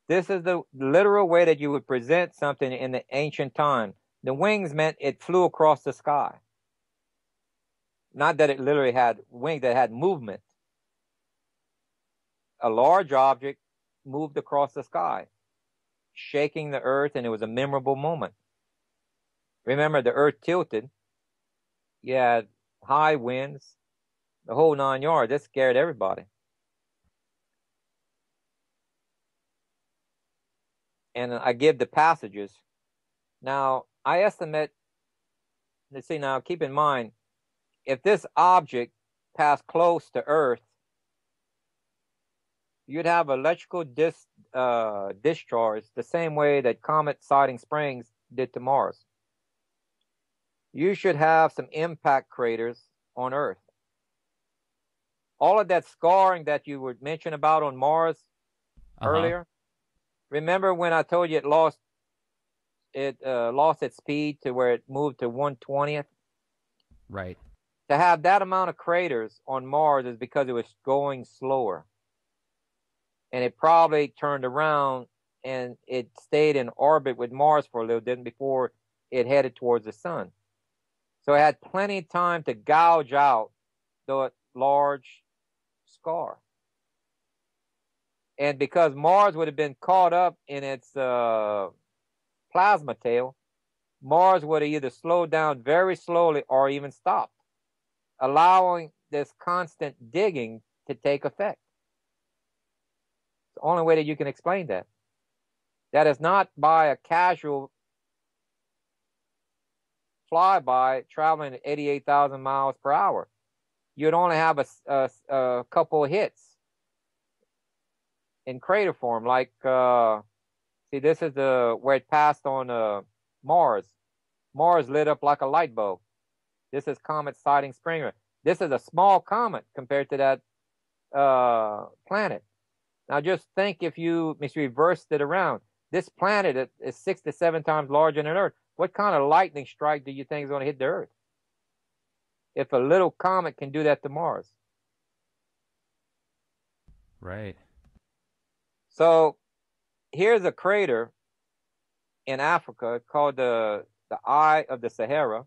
This is the literal way that you would present something in the ancient time. The wings meant it flew across the sky. Not that it literally had wings, that had movement. A large object moved across the sky, shaking the earth, and it was a memorable moment. Remember, the earth tilted. You had high winds, the whole 9 yards. That scared everybody. And I give the passages. Now, I estimate, let's see now, keep in mind, if this object passed close to Earth, you'd have electrical discharge the same way that Comet Siding Springs did to Mars. You should have some impact craters on Earth. All of that scarring that you were mentioning about on Mars earlier, remember when I told you it lost its speed to where it moved to 1/20th? Right. To have that amount of craters on Mars is because it was going slower. And it probably turned around and it stayed in orbit with Mars for a little bit before it headed towards the sun. So it had plenty of time to gouge out the large scar. And because Mars would have been caught up in its plasma tail, Mars would have either slowed down very slowly or even stopped, allowing this constant digging to take effect. It's the only way that you can explain that. That is not by a casual flyby traveling at 88,000 miles per hour. You'd only have a couple of hits in crater form. Like, see, this is where it passed on Mars. Mars lit up like a light bulb. This is Comet Siding Spring. This is a small comet compared to that planet. Now just think if you reversed it around. This planet is 6 to 7 times larger than Earth. What kind of lightning strike do you think is going to hit the Earth? If a little comet can do that to Mars. Right. So here's a crater in Africa called the Eye of the Sahara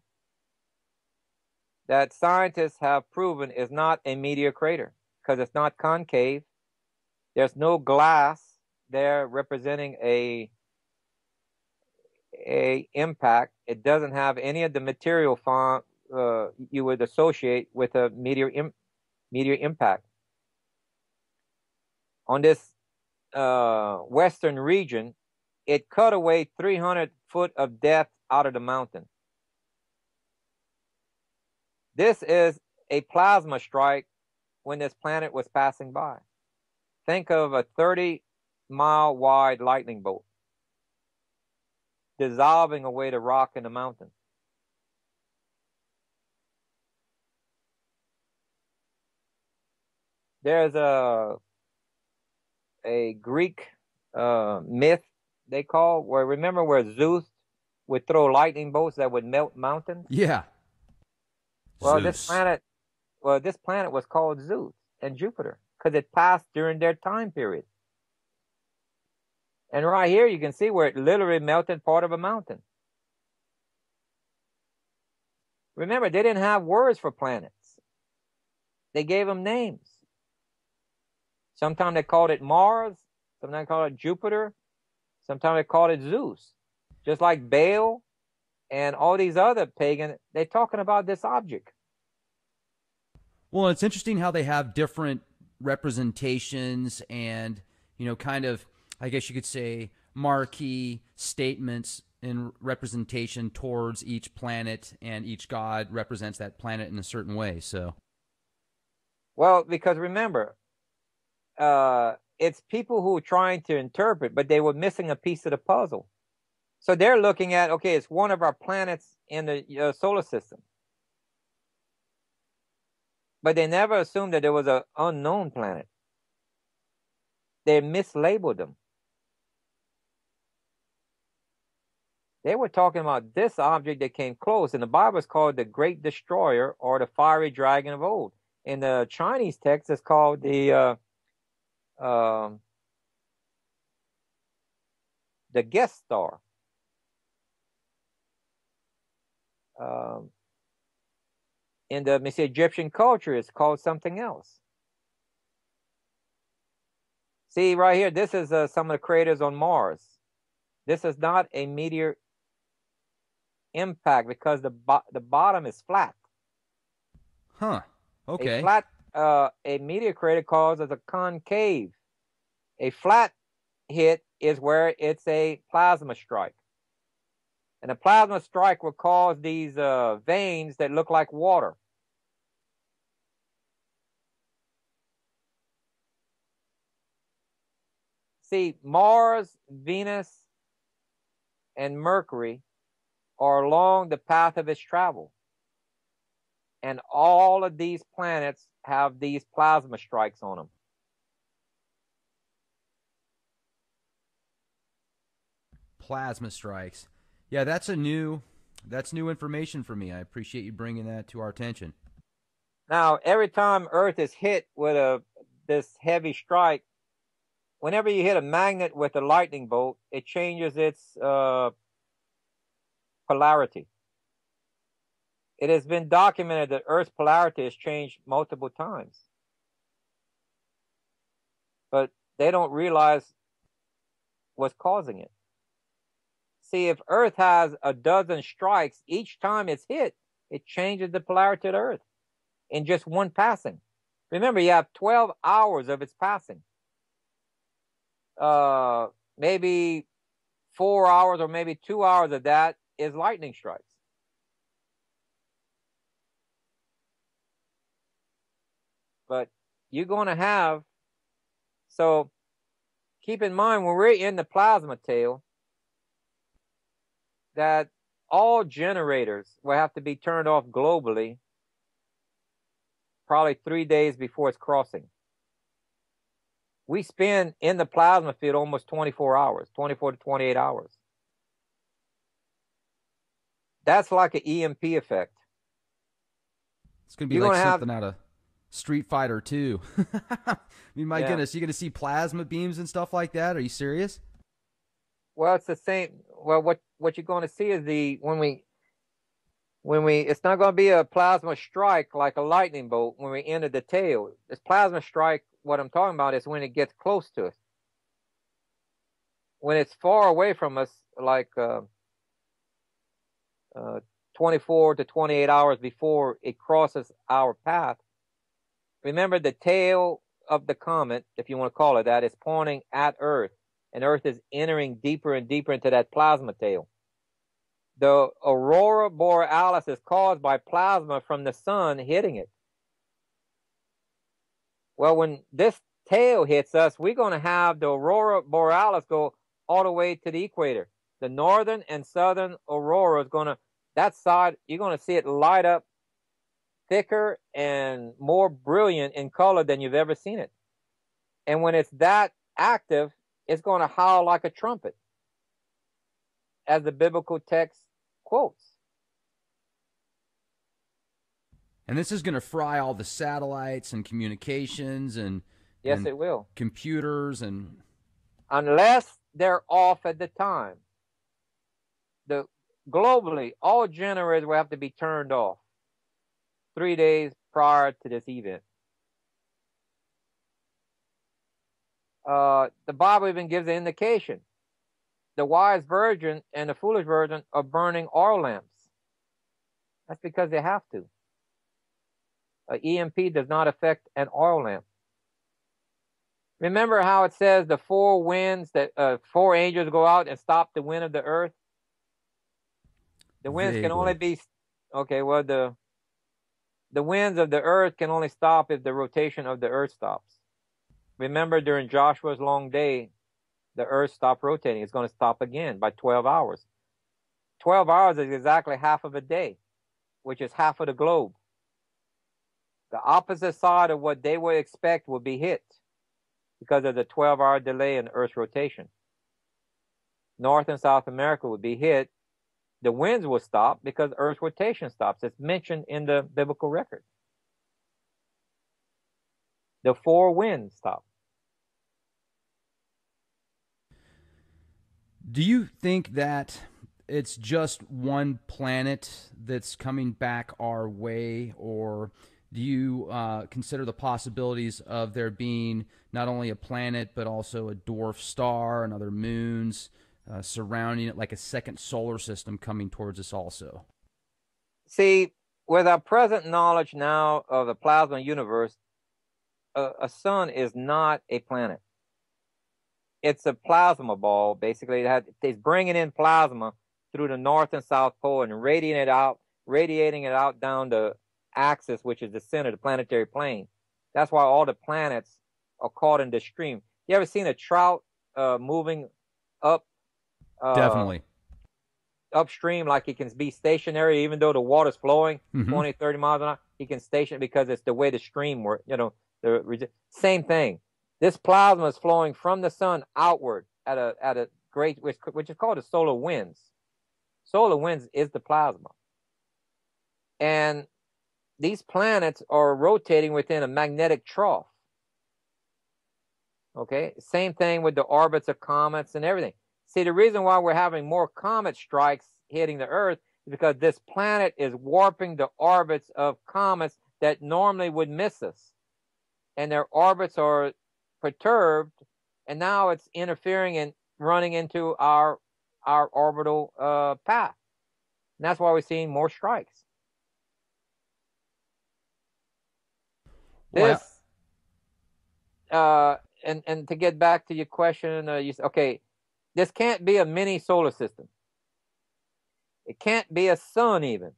that scientists have proven is not a meteor crater because it's not concave. There's no glass there representing a impact. It doesn't have any of the material you would associate with a meteor impact. On this western region, it cut away 300 foot of depth out of the mountain. This is a plasma strike when this planet was passing by. Think of a 30-mile wide lightning bolt dissolving away the rock in the mountain. There's a Greek myth they call remember where Zeus would throw lightning bolts that would melt mountains? Yeah. Well, Zeus. this planet was called Zeus and Jupiter because it passed during their time period. And right here you can see where it literally melted part of a mountain. Remember, they didn't have words for planets. They gave them names. Sometimes they called it Mars. Sometimes they called it Jupiter. Sometimes they called it Zeus. Just like Baal and all these other pagan, they're talking about this object. Well, it's interesting how they have different representations and, kind of, I guess you could say, marquee statements in representation towards each planet, and each god represents that planet in a certain way. So, well, because remember, it's people who are trying to interpret, but they were missing a piece of the puzzle. So they're looking at, okay, it's one of our planets in the solar system. But they never assumed that there was an unknown planet. They mislabeled them. They were talking about this object that came close, and the Bible is called the Great Destroyer or the Fiery Dragon of old. In the Chinese text, it's called the guest star. In the Egyptian culture, it's called something else. See right here, this is some of the craters on Mars. This is not a meteor impact because the bottom is flat. Huh. Okay. A meteor crater causes a concave. A flat hit is where it's a plasma strike. And a plasma strike will cause these veins that look like water. See, Mars, Venus, and Mercury are along the path of its travel. And all of these planets have these plasma strikes on them. Plasma strikes. Yeah, that's new information for me. I appreciate you bringing that to our attention. Now, every time Earth is hit with this heavy strike, whenever you hit a magnet with a lightning bolt, it changes its polarity. It has been documented that Earth's polarity has changed multiple times. But they don't realize what's causing it. See, if Earth has a dozen strikes, each time it's hit, it changes the polarity of the Earth in just one passing. Remember, you have 12 hours of its passing. Maybe 4 hours or maybe 2 hours of that is lightning strikes. But you're going to have, so keep in mind when we're in the plasma tail, that all generators will have to be turned off globally probably 3 days before it's crossing. We spend in the plasma field almost 24 hours, 24 to 28 hours. That's like an EMP effect. It's going to be like something out of Street Fighter 2. I mean, my goodness, you're going to see plasma beams and stuff like that? Are you serious? Well, it's the same. Well, what you're going to see is when we it's not going to be a plasma strike like a lightning bolt when we enter the tail. This plasma strike, what I'm talking about is when it gets close to us. When it's far away from us, like 24 to 28 hours before it crosses our path. Remember, the tail of the comet, if you want to call it that, is pointing at Earth, and Earth is entering deeper and deeper into that plasma tail. The aurora borealis is caused by plasma from the sun hitting it. Well, when this tail hits us, we're going to have the aurora borealis go all the way to the equator. The northern and southern aurora is going to, that side, you're going to see it light up thicker and more brilliant in color than you've ever seen it. And when it's that active, it's going to howl like a trumpet, as the biblical text quotes. And this is going to fry all the satellites and communications and it will. Computers and unless they're off at the time. Globally, all generators will have to be turned off 3 days prior to this event. The Bible even gives an indication. The wise virgin and the foolish virgin are burning oil lamps. That's because they have to. EMP does not affect an oil lamp. Remember how it says the four winds, that 4 angels go out and stop the wind of the earth? The winds can only be, okay, well, the winds of the earth can only stop if the rotation of the earth stops. Remember, during Joshua's long day, the earth stopped rotating. It's going to stop again by 12 hours. 12 hours is exactly half of a day, which is half of the globe. The opposite side of what they would expect will be hit because of the 12-hour delay in Earth's rotation. North and South America would be hit. The winds will stop because Earth's rotation stops. It's mentioned in the biblical record. The 4 winds stop. Do you think that it's just one planet that's coming back our way, or do you consider the possibilities of there being not only a planet but also a dwarf star and other moons surrounding it, like a second solar system coming towards us also? See, with our present knowledge now of the plasma universe, a sun is not a planet. It's a plasma ball, basically. It's bringing in plasma through the North and South Pole and radiating it out down the axis, which is the center, the planetary plane. That's why all the planets are caught in the stream. You ever seen a trout moving up? Definitely. Upstream, like he can be stationary, even though the water's flowing 20, 30 miles an hour. He can station because it's the way the stream works. Same thing. This plasma is flowing from the sun outward at a great, which is called the solar winds. Solar winds is the plasma. And these planets are rotating within a magnetic trough. Okay? Same thing with the orbits of comets and everything. See, the reason why we're having more comet strikes hitting the Earth is because this planet is warping the orbits of comets that normally would miss us. And their orbits are perturbed, and now it's interfering and running into our orbital path. And that's why we're seeing more strikes. This, and to get back to your question, okay, this can't be a mini solar system. It can't be a sun even,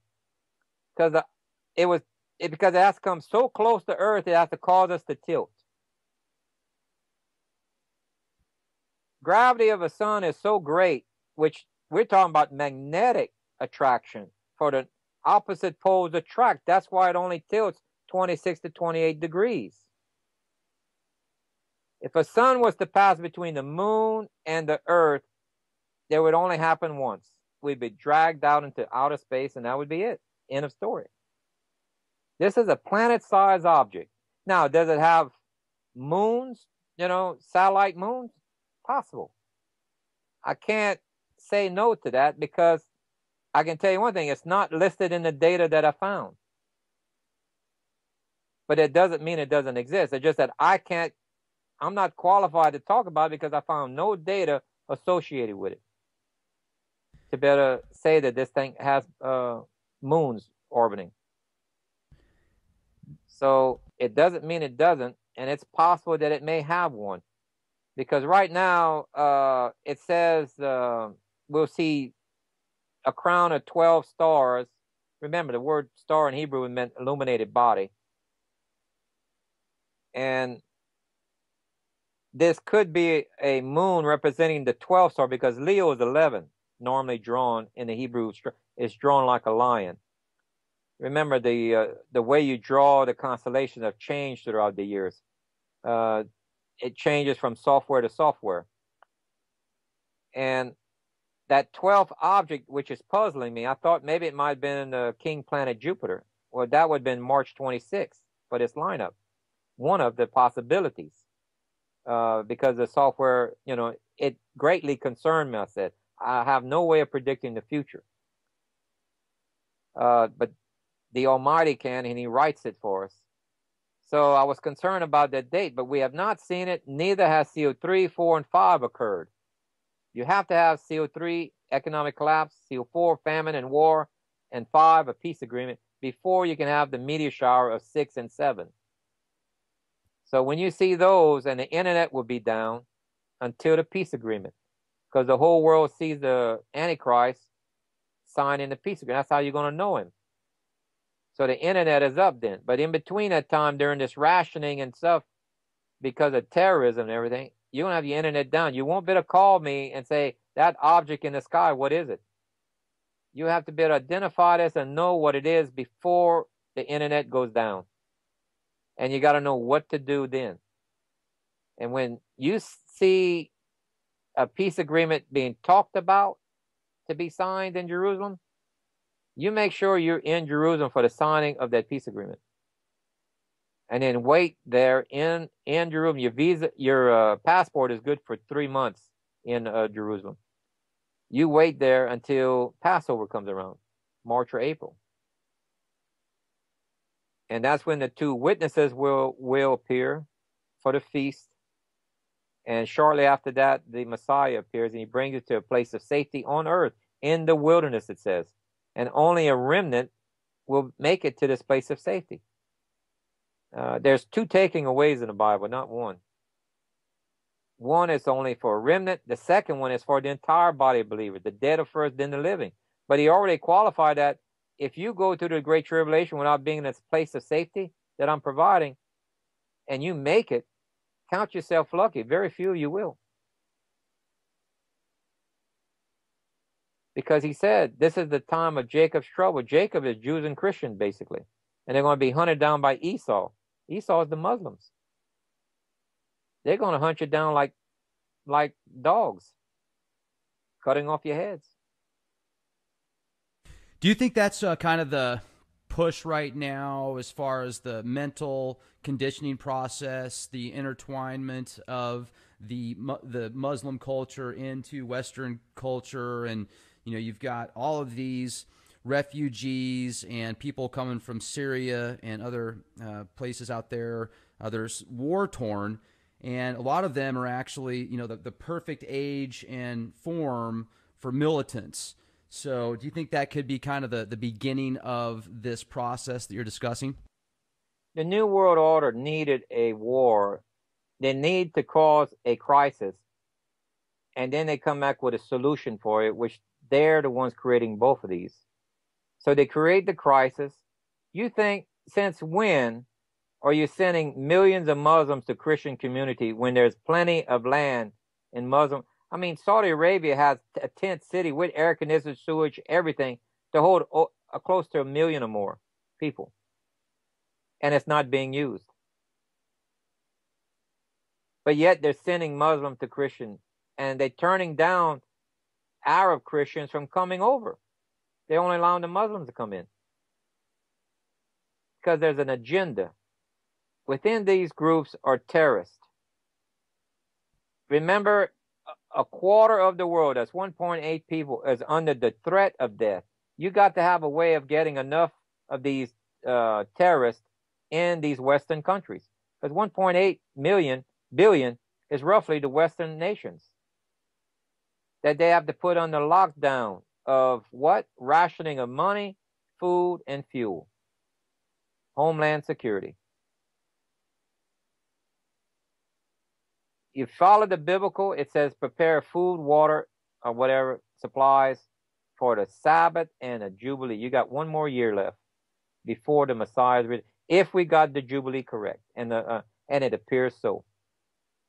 because it has come so close to Earth, it has to cause us to tilt. Gravity of a sun is so great, which we're talking about magnetic attraction for the opposite poles attract. That's why it only tilts 26 to 28 degrees. If a sun was to pass between the moon and the Earth, it would only happen once. We'd be dragged out into outer space, and that would be it. End of story. This is a planet-sized object. Now, does it have moons, satellite moons? Possible. I can't say no to that because I can tell you one thing, it's not listed in the data that I found. But it doesn't mean it doesn't exist. It's just that I'm not qualified to talk about it because I found no data associated with it to better say that this thing has moons orbiting. So it doesn't mean it doesn't, and it's possible that it may have one. Because right now, it says we'll see a crown of 12 stars. Remember, the word star in Hebrew meant illuminated body. And this could be a moon representing the 12th star because Leo is 11, normally drawn in the Hebrew. It's drawn like a lion. Remember, the way you draw the constellations have changed throughout the years. It changes from software to software. And that 12th object, which is puzzling me, I thought maybe it might have been the king planet Jupiter. Well, that would have been March 26th for this lineup. One of the possibilities. Because the software, it greatly concerned me, I said. I have no way of predicting the future. But the Almighty can, and He writes it for us. So I was concerned about that date, but we have not seen it. Neither has CO3, 4, and 5 occurred. You have to have CO3, economic collapse, CO4, famine and war, and 5, a peace agreement, before you can have the meteor shower of 6 and 7. So when you see those, and the internet will be down until the peace agreement, because the whole world sees the Antichrist signing the peace agreement. That's how you're going to know him. So the internet is up then. But in between that time, during this rationing and stuff, because of terrorism and everything, you're going to have your internet down. You won't be able to call me and say, that object in the sky, what is it? You have to be able to identify this and know what it is before the internet goes down. and you got to know what to do then. And when you see a peace agreement being talked about to be signed in Jerusalem, you make sure you're in Jerusalem for the signing of that peace agreement. And then wait there in Jerusalem. Your passport is good for 3 months in Jerusalem. You wait there until Passover comes around, March or April. And that's when the two witnesses will appear for the feast. And shortly after that, the Messiah appears, and he brings you to a place of safety on earth, in the wilderness, it says. And only a remnant will make it to this place of safety. There's 2 taking aways in the Bible, not 1. One is only for a remnant. The second one is for the entire body of believers, the dead are first, then the living. But he already qualified that if you go through the Great Tribulation without being in this place of safety that I'm providing, and you make it, count yourself lucky. Very few you will. Because he said, this is the time of Jacob's trouble. Jacob is Jews and Christians, basically. And they're going to be hunted down by Esau. Esau is the Muslims. They're going to hunt you down like dogs, cutting off your heads. Do you think that's kind of the push right now as far as the mental conditioning process, the intertwinement of the Muslim culture into Western culture? And, you know, you've got all of these refugees and people coming from Syria and other places out there, others war-torn, and a lot of them are actually, you know, the perfect age and form for militants. So do you think that could be kind of the beginning of this process that you're discussing? The New World Order needed a war. They need to cause a crisis, and then they come back with a solution for it, which they're the ones creating both of these. So they create the crisis. You think, since when are you sending millions of Muslims to Christian community when there's plenty of land in Muslim? I mean, Saudi Arabia has a tent city with air conditioned, sewage, everything to hold close to 1 million or more people. And it's not being used. But yet they're sending Muslims to Christian, and they're turning down Arab Christians from coming over. They're only allowing the Muslims to come in. Because there's an agenda. Within these groups are terrorists. Remember, a quarter of the world, that's 1.8 people, is under the threat of death. You got to have a way of getting enough of these terrorists in these Western countries. Because 1.8 billion is roughly the Western nations. That they have to put under lockdown of what? Rationing of money, food, and fuel. Homeland security. You follow the biblical, it says prepare food, water, or whatever, supplies for the Sabbath and a Jubilee. You got 1 more year left before the Messiah is ready, if we got the Jubilee correct, and it appears so.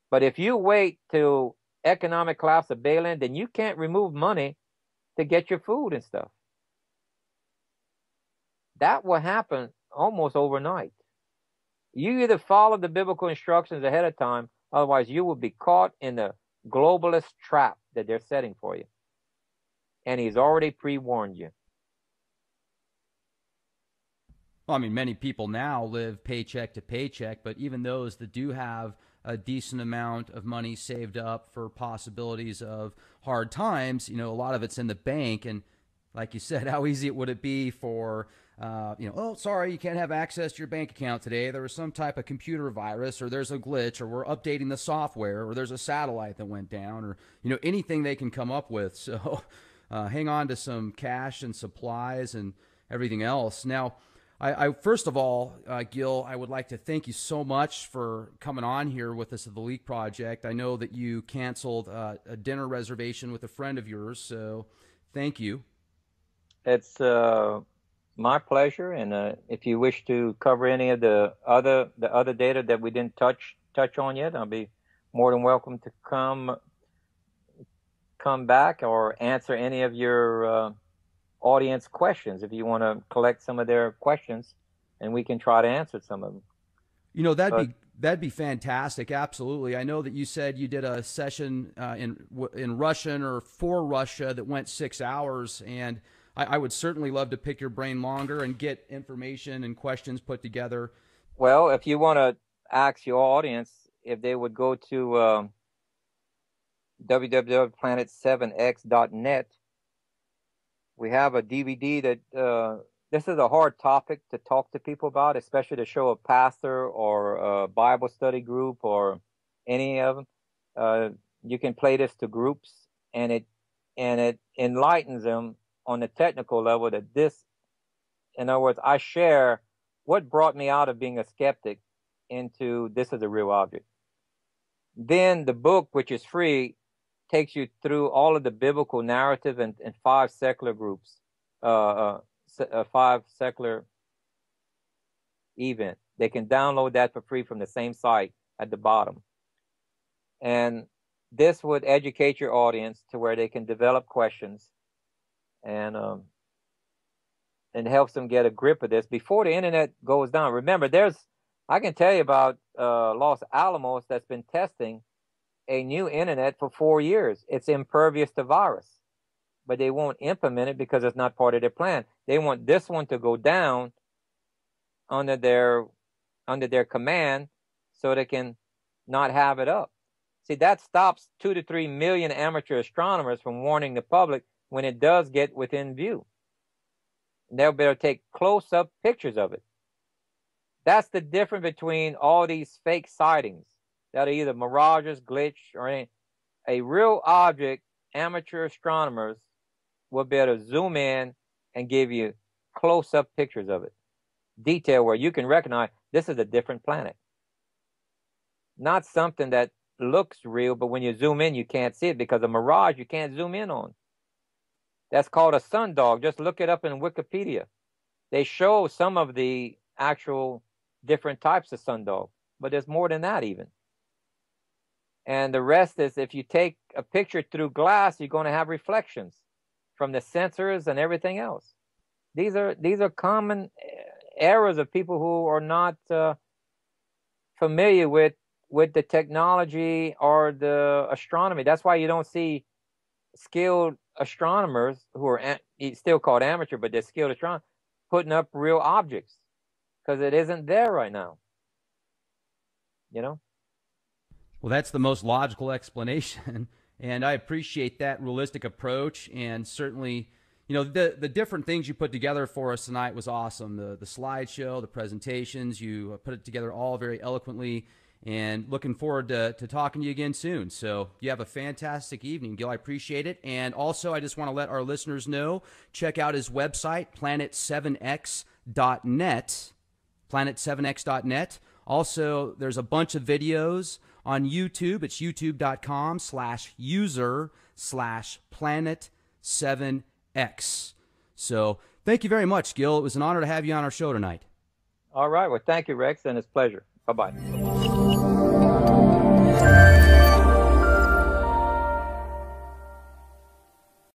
But if you wait till economic collapse of Balaam, then you can't remove money to get your food and stuff. That will happen almost overnight. You either follow the biblical instructions ahead of time, otherwise you will be caught in the globalist trap that they're setting for you. And he's already pre-warned you. Well, I mean, many people now live paycheck to paycheck, but even those that do have a decent amount of money saved up for possibilities of hard times, you know, a lot of it's in the bank. And like you said, how easy would it be for, oh, sorry, you can't have access to your bank account today. There was some type of computer virus, or there's a glitch, or we're updating the software, or there's a satellite that went down, or, you know, anything they can come up with. So hang on to some cash and supplies and everything else. Now, I first of all, Gill, I would like to thank you so much for coming on here with us at the Leak Project. I know that you canceled a dinner reservation with a friend of yours, so thank you. It's my pleasure, and if you wish to cover any of the other data that we didn't touch on yet, I'll be more than welcome to come back or answer any of your audience questions if you want to collect some of their questions, and we can try to answer some of them. You know, that'd be fantastic. Absolutely. I know that you said you did a session in Russian or for Russia that went 6 hours, and I would certainly love to pick your brain longer and get information and questions put together. Well, if you want to ask your audience if they would go to www.planet7x.net, we have a DVD that this is a hard topic to talk to people about, especially to show a pastor or a Bible study group or any of them. You can play this to groups, and it enlightens them on the technical level that this, in other words, I share what brought me out of being a skeptic into this is a real object. Then the book, which is free, takes you through all of the biblical narrative and 5 secular groups, 5 secular event. They can download that for free from the same site at the bottom. And this would educate your audience to where they can develop questions and helps them get a grip of this before the internet goes down. Remember, I can tell you about Los Alamos that's been testing a new internet for 4 years. It's impervious to virus, but they won't implement it because it's not part of their plan. They want this one to go down under their command so they can not have it up. See, that stops 2 to 3 million amateur astronomers from warning the public when it does get within view. They'll better take close-up pictures of it. That's the difference between all these fake sightings that are either mirages, glitch, or anything. A real object, amateur astronomers will be able to zoom in and give you close-up pictures of it. Detail where you can recognize this is a different planet. Not something that looks real, but when you zoom in, you can't see it because a mirage you can't zoom in on. That's called a sundog. Just look it up in Wikipedia. They show some of the actual different types of sundog, but there's more than that even. And the rest is, if you take a picture through glass, you're going to have reflections from the sensors and everything else. These are common errors of people who are not familiar with the technology or the astronomy. That's why you don't see skilled astronomers who are still called amateur, but they're skilled astronomers, putting up real objects because it isn't there right now. You know? Well, that's the most logical explanation, and I appreciate that realistic approach. And certainly, you know, the different things you put together for us tonight was awesome. The slideshow, the presentations, you put it together all very eloquently, and looking forward to talking to you again soon. So you have a fantastic evening, Gill. I appreciate it. And also, I just want to let our listeners know, check out his website, planet7x.net, planet7x.net. Also, there's a bunch of videos on YouTube. It's youtube.com/user/planet7x. So thank you very much, Gill. It was an honor to have you on our show tonight. All right. Well, thank you, Rex, and it's a pleasure. Bye-bye.